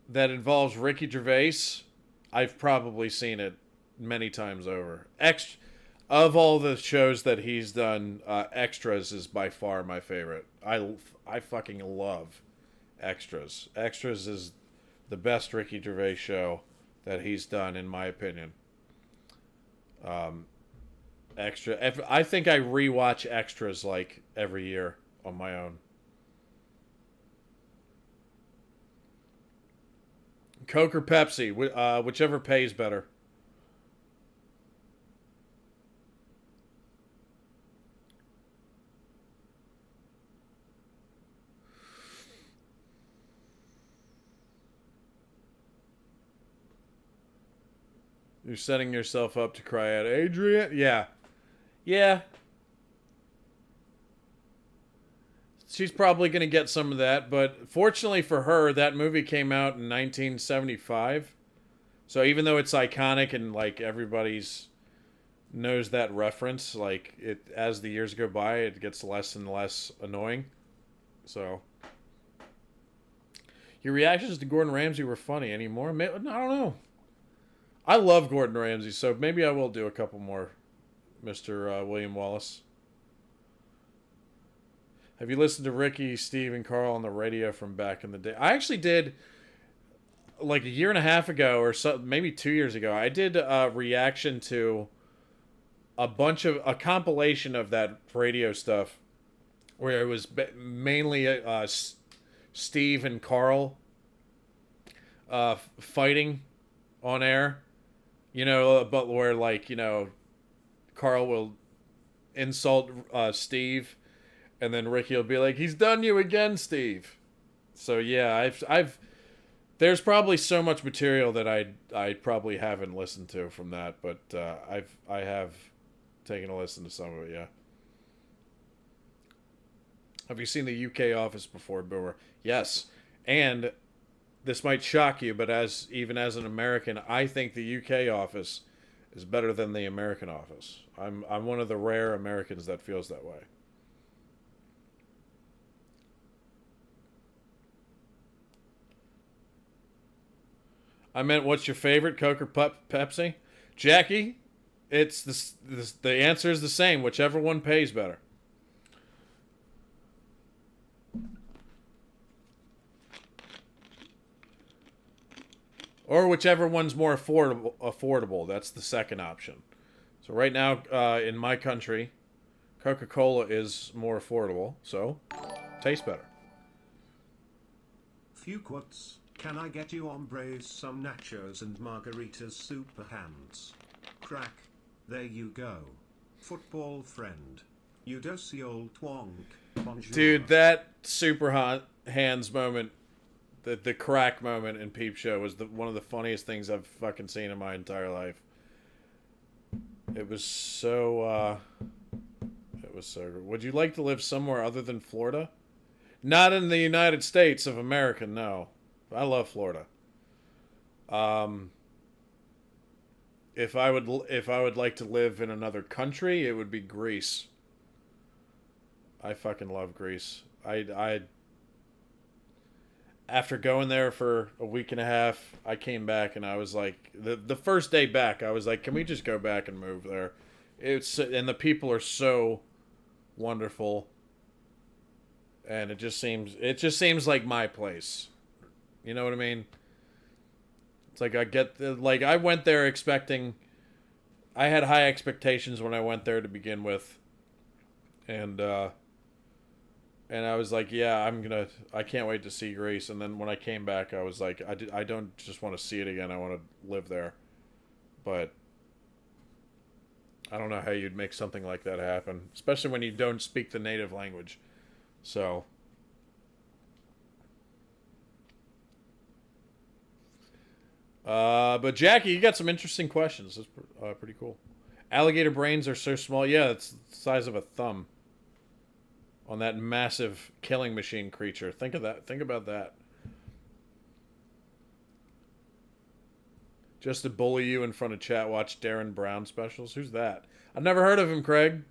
that involves Ricky Gervais, I've probably seen it many times over. Of all the shows that he's done, Extras is by far my favorite. I fucking love Extras. Extras is the best Ricky Gervais show that he's done, in my opinion. I think I rewatch Extras like every year on my own. Coke or Pepsi, whichever pays better. You're setting yourself up to cry out, Adrian. Yeah. Yeah. She's probably going to get some of that, but fortunately for her, that movie came out in 1975. So even though it's iconic and like everybody's knows that reference, like it as the years go by, it gets less and less annoying. So your reactions to Gordon Ramsay were funny anymore. I don't know. I love Gordon Ramsay, so maybe I will do a couple more, Mr. William Wallace. Have you listened to Ricky, Steve, and Carl on the radio from back in the day? I actually did, like a year and a half ago, or so, maybe 2 years ago. I did a reaction to a compilation of that radio stuff, where it was mainly Steve and Carl fighting on air. You know, but where, like, you know, Carl will insult Steve, and then Ricky will be like, "He's done you again, Steve." So yeah, I've there's probably so much material that I probably haven't listened to from that, but I have taken a listen to some of it. Yeah. Have you seen the UK Office before, Boomer? Yes, and this might shock you, but even as an American, I think the UK Office is better than the American Office. I'm one of the rare Americans that feels that way. I meant, what's your favorite, Coke or Pepsi? Jackie, it's the answer is the same. Whichever one pays better. Or whichever one's more affordable. That's the second option. So right now, in my country, Coca-Cola is more affordable, so tastes better. Few quotes. Can I get you hombres some nachos and margaritas super hands? Crack. There you go. Football friend. You dosey old twonk. Bonjour. Dude, that super hands moment, the crack moment in Peep Show was one of the funniest things I've fucking seen in my entire life. It was so good. Would you like to live somewhere other than Florida? Not in the United States of America, no. I love Florida. If I would like to live in another country, it would be Greece. I fucking love Greece. I after going there for a week and a half, I came back and I was like, the first day back, I was like, can we just go back and move there? And the people are so wonderful, and it just seems like my place. You know what I mean? It's like I went there expecting, I had high expectations when I went there to begin with, and I was like, yeah, I can't wait to see Greece. And then when I came back, I was like, I don't just want to see it again. I want to live there. But I don't know how you'd make something like that happen, especially when you don't speak the native language. So, but Jackie, you got some interesting questions. That's pretty cool. Alligator brains are so small. Yeah, it's the size of a thumb. On that massive killing machine creature. Think of that. Think about that. Just to bully you in front of chat, watch Darren Brown specials. Who's that? I've never heard of him, Craig.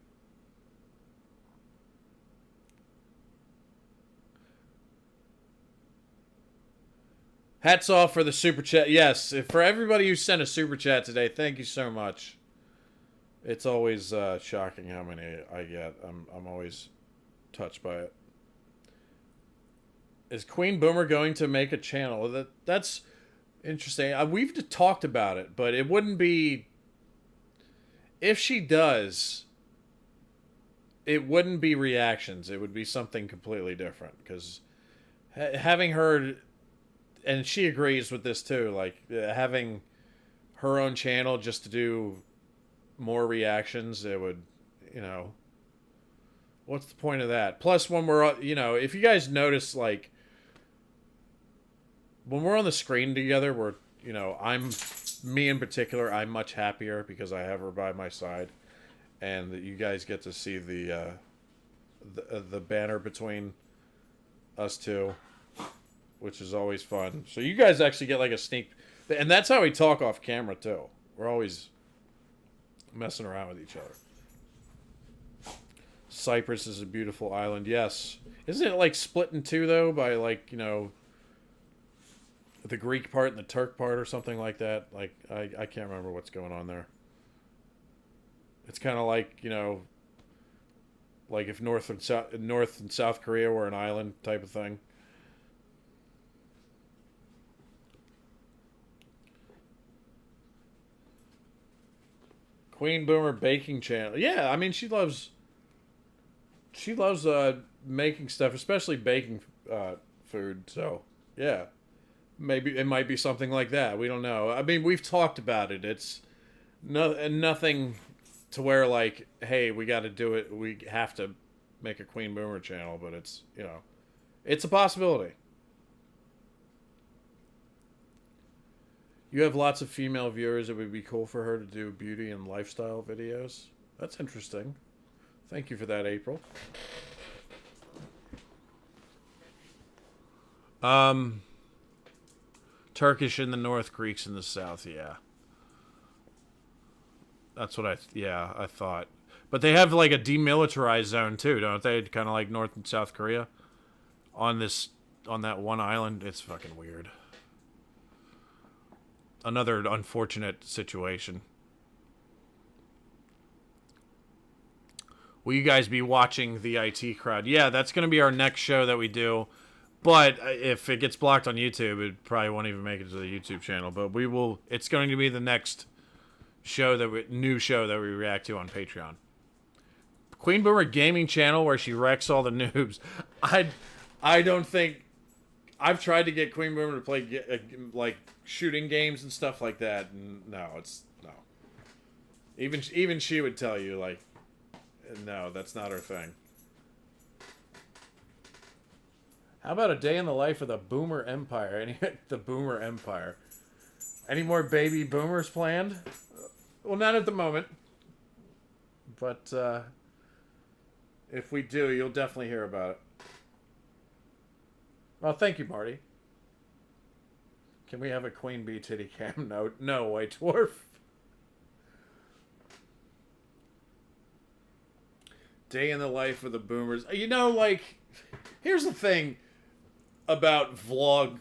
Hats off for the super chat. Yes, for everybody who sent a super chat today, thank you so much. It's always shocking how many I get. I'm always touched by it. Is Queen Boomer going to make a channel? That's interesting. We've talked about it, but it wouldn't be, if she does, it wouldn't be reactions. It would be something completely different, because having her and she agrees with this too. Like having her own channel just to do more reactions, it would, you know, what's the point of that? Plus, when we're, you know, if you guys notice, like when we're on the screen together, we're, you know, me in particular, I'm much happier because I have her by my side, and that you guys get to see the banner between us two, which is always fun. So you guys actually get like a sneak, and that's how we talk off camera too. We're always messing around with each other. Cyprus is a beautiful island. Yes. Isn't it like split in two though by like, you know, the Greek part and the Turk part or something like that? Like I can't remember what's going on there. It's kind of like, you know, like if North and South Korea were an island type of thing. Queen Boomer baking channel. Yeah, I mean she loves making stuff, especially baking food. So, yeah. Maybe it might be something like that. We don't know. I mean, we've talked about it. It's nothing to where like, hey, we got to do it. We have to make a Queen Boomer channel, but it's, you know, it's a possibility. You have lots of female viewers. It would be cool for her to do beauty and lifestyle videos. That's interesting. Thank you for that, April. Turkish in the north, Greeks in the south. Yeah. That's what I thought. But they have like a demilitarized zone too, don't they? Kind of like North and South Korea on that one island. It's fucking weird. Another unfortunate situation. Will you guys be watching the IT crowd? Yeah, that's going to be our next show that we do. But if it gets blocked on YouTube, it probably won't even make it to the YouTube channel. But we will. It's going to be the next new show that we react to on Patreon. Queen Boomer Gaming Channel, where she wrecks all the noobs. I don't think. I've tried to get Queen Boomer to play like shooting games and stuff like that. And no. Even she would tell you like, no, that's not her thing. How about a day in the life of the Boomer Empire? The Boomer Empire. Any more baby boomers planned? Well, not at the moment. But if we do, you'll definitely hear about it. Well, thank you, Marty. Can we have a Queen Bee titty cam? No, White Dwarf. Day in the life of the boomers. You know, like, here's the thing about vlog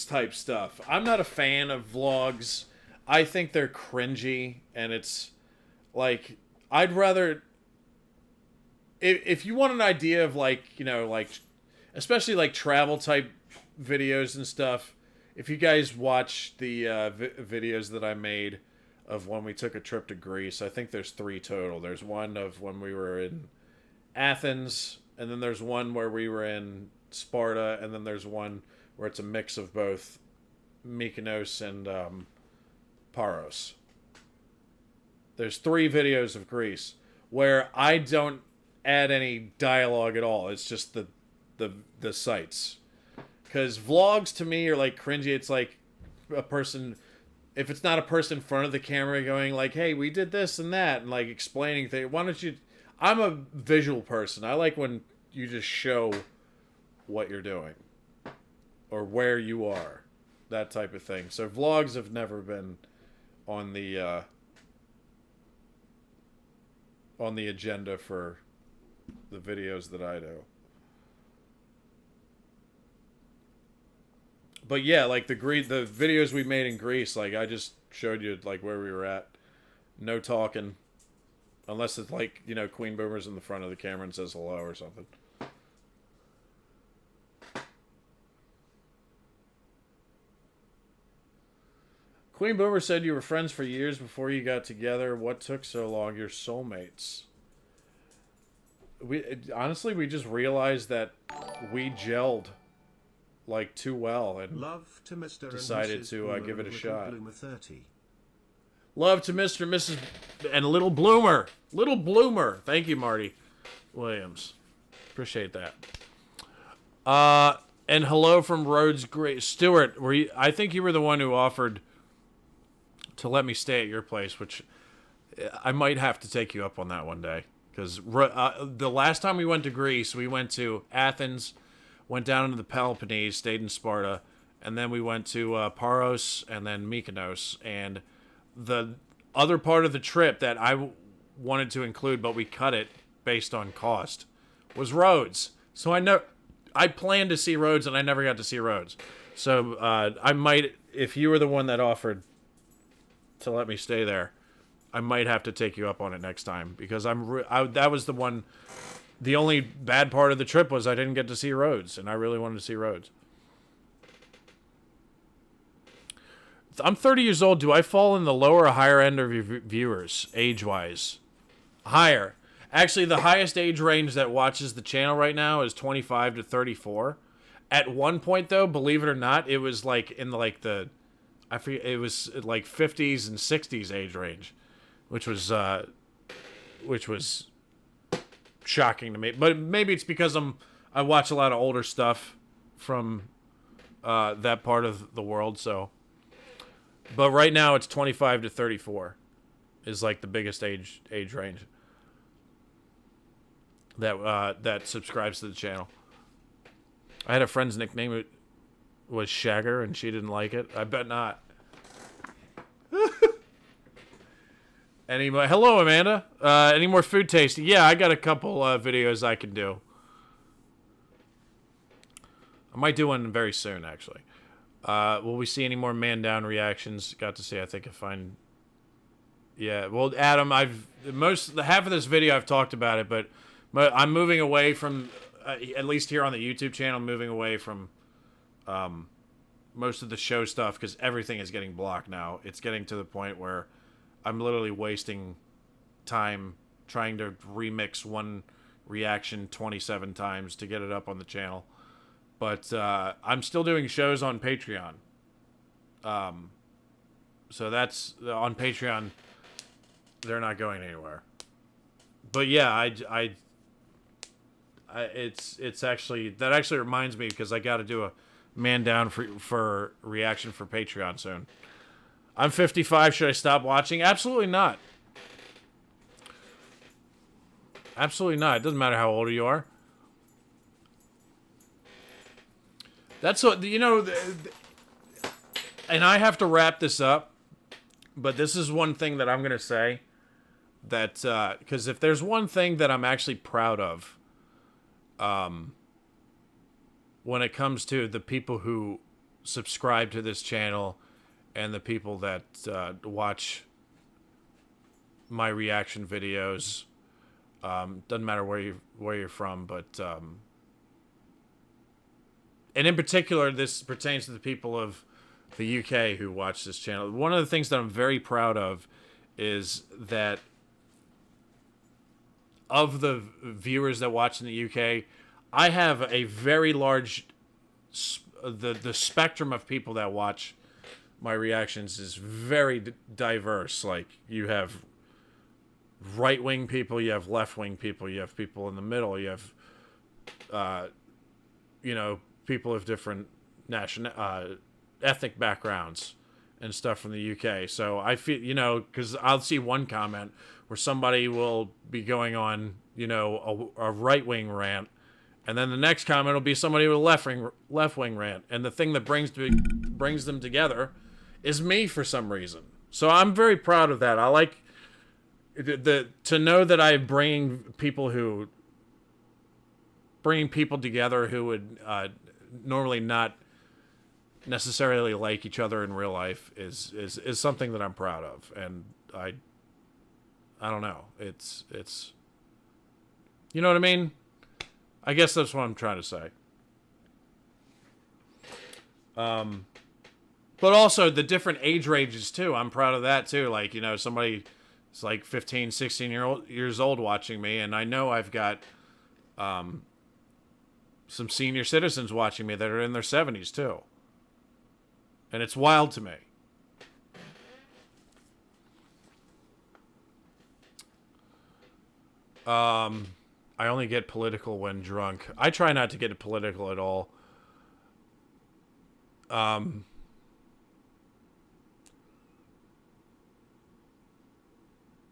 type stuff. I'm not a fan of vlogs. I think they're cringy, and it's like, I'd rather, if you want an idea of like, you know, like, especially like travel type videos and stuff, if you guys watch the videos that I made of when we took a trip to Greece, I think there's 3 total. There's one of when we were in Athens, and then there's one where we were in Sparta, and then there's one where it's a mix of both Mykonos and Paros. There's 3 videos of Greece where I don't add any dialogue at all. It's just the sights. Because vlogs to me are like cringy. It's like a person, if it's not a person in front of the camera going like, hey, we did this and that, and like explaining things. Why don't you, I'm a visual person. I like when you just show what you're doing or where you are, that type of thing. So vlogs have never been on the agenda for the videos that I do. But yeah, like the videos we made in Greece, like I just showed you like where we were at. No talking. Unless it's like, you know, Queen Boomer's in the front of the camera and says hello or something. Queen Boomer said you were friends for years before you got together. What took so long? You're soulmates. We honestly, we just realized that we gelled like too well and Love to Mr. decided and Mrs. to Bloomer give it a and shot. Bloomer 30. Love to Mr. and Mrs. and Little Bloomer. Little Bloomer. Thank you, Marty Williams. Appreciate that. And hello from Rhodes Great. Stuart, I think you were the one who offered to let me stay at your place, which I might have to take you up on that one day. Because the last time we went to Greece, we went to Athens, went down into the Peloponnese, stayed in Sparta, and then we went to Paros and then Mykonos. And the other part of the trip that I wanted to include, but we cut it based on cost, was Rhodes. So I planned to see Rhodes, and I never got to see Rhodes. So I might, if you were the one that offered to let me stay there, I might have to take you up on it next time, because that was the only bad part of the trip was I didn't get to see Rhodes, and I really wanted to see Rhodes. I'm 30 years old. Do I fall in the lower or higher end of your viewers, age-wise? Higher. Actually, the highest age range that watches the channel right now is 25 to 34. At one point, though, believe it or not, it was like in I forget, it was like 50s and 60s age range, which was shocking to me. But maybe it's because I watch a lot of older stuff from that part of the world. So, but right now it's 25 to 34 is like the biggest age range that subscribes to the channel. I had a friend's nickname was Shagger, and she didn't like it. I bet not. Hello, Amanda. Any more food tasting? Yeah, I got a couple videos I can do. I might do one very soon, actually. Will we see any more Man Down reactions? Got to see. I think if I'm. Yeah. Well, Adam, half of this video I've talked about it, but I'm moving away from, at least here on the YouTube channel, moving away from most of the show stuff because everything is getting blocked now. It's getting to the point where I'm literally wasting time trying to remix one reaction 27 times to get it up on the channel. But I'm still doing shows on Patreon. So that's on Patreon. They're not going anywhere. But yeah, it's actually, that actually reminds me, because I got to do a Man Down for reaction for Patreon soon. I'm 55. Should I stop watching? Absolutely not. Absolutely not. It doesn't matter how old you are. That's what, and I have to wrap this up, but this is one thing that I'm going to say, that, because if there's one thing that I'm actually proud of, when it comes to the people who subscribe to this channel and the people that watch my reaction videos, doesn't matter where you're from, but and in particular, this pertains to the people of the UK who watch this channel. One of the things that I'm very proud of is that of the viewers that watch in the UK, I have a very large, the spectrum of people that watch my reactions is very diverse. Like, you have right-wing people, you have left-wing people, you have people in the middle, you have, people of different ethnic backgrounds and stuff from the UK. So I feel, because I'll see one comment where somebody will be going on, a right-wing rant, and then the next comment will be somebody with a left-wing rant, and the thing that brings them together is me for some reason. So I'm very proud of that. I like to know that I'm bringing people together who would normally not necessarily like each other in real life is something that I'm proud of. And I don't know. It's you know what I mean? I guess that's what I'm trying to say. But also the different age ranges too. I'm proud of that too. Like, somebody is like 15, 16 years old watching me, and I know I've got some senior citizens watching me that are in their 70s too. And it's wild to me. I only get political when drunk. I try not to get political at all.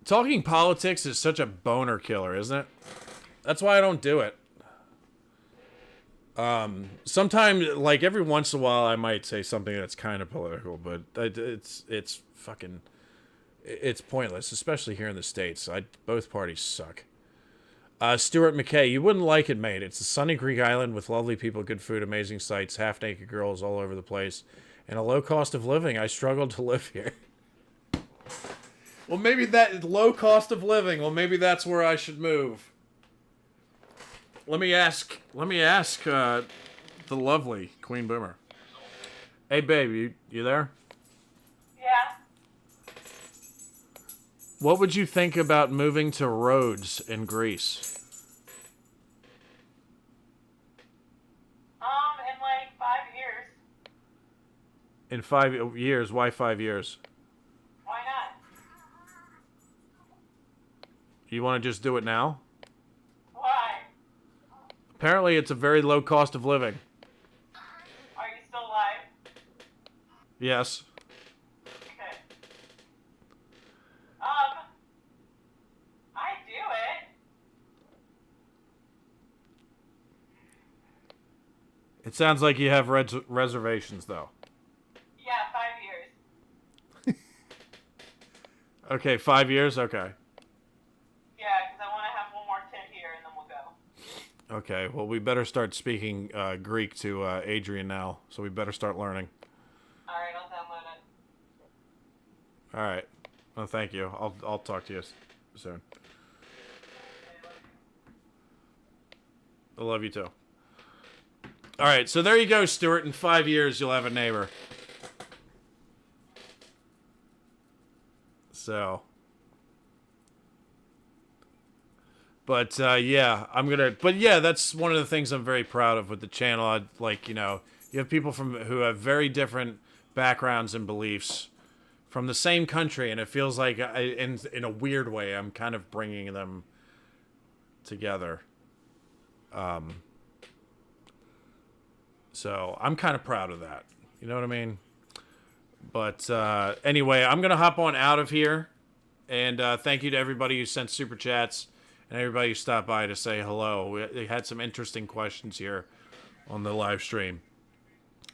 Talking politics is such a boner killer, isn't it? That's why I don't do it. Sometimes, like every once in a while, I might say something that's kind of political, but it's fucking, it's pointless, especially here in the States. Both parties suck. Stuart McKay, you wouldn't like it, mate. It's a sunny Greek island with lovely people, good food, amazing sights, half-naked girls all over the place, and a low cost of living. I struggled to live here. Well, maybe that low cost of living. Well, maybe that's where I should move. Let me ask the lovely Queen Boomer. Hey, babe, you there? Yeah. What would you think about moving to Rhodes in Greece? In like 5 years. In 5 years? Why 5 years? Why not? You want to just do it now? Why? Apparently, it's a very low cost of living. Are you still alive? Yes. Okay. I do it. It sounds like you have reservations, though. Yeah, 5 years. Okay, 5 years? Okay. Yeah, because I want to have one more kid here and then we'll go. Okay, well, we better start speaking Greek to Adrian now, so we better start learning. Alright, I'll download it. All right. Well, thank you. I'll talk to you soon. I love you too. All right, so there you go, Stuart. In 5 years, you'll have a neighbor. So, but yeah, that's one of the things I'm very proud of with the channel. You have people who have very different backgrounds and beliefs from the same country, and it feels like in a weird way, I'm kind of bringing them together. So I'm kind of proud of that. You know what I mean? But anyway, I'm going to hop on out of here. And thank you to everybody who sent super chats and everybody who stopped by to say hello. We had some interesting questions here on the live stream.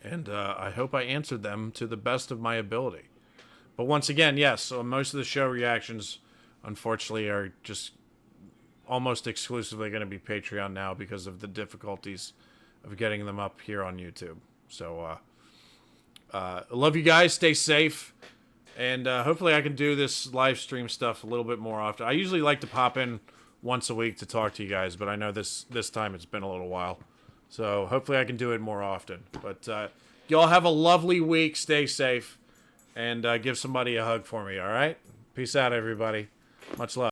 And I hope I answered them to the best of my ability. But once again, yes, so most of the show reactions, unfortunately, are just almost exclusively going to be Patreon now because of the difficulties of getting them up here on YouTube. So, I love you guys. Stay safe. And hopefully I can do this live stream stuff a little bit more often. I usually like to pop in once a week to talk to you guys, but I know this time it's been a little while. So hopefully I can do it more often. But y'all have a lovely week. Stay safe. And give somebody a hug for me, all right? Peace out, everybody. Much love.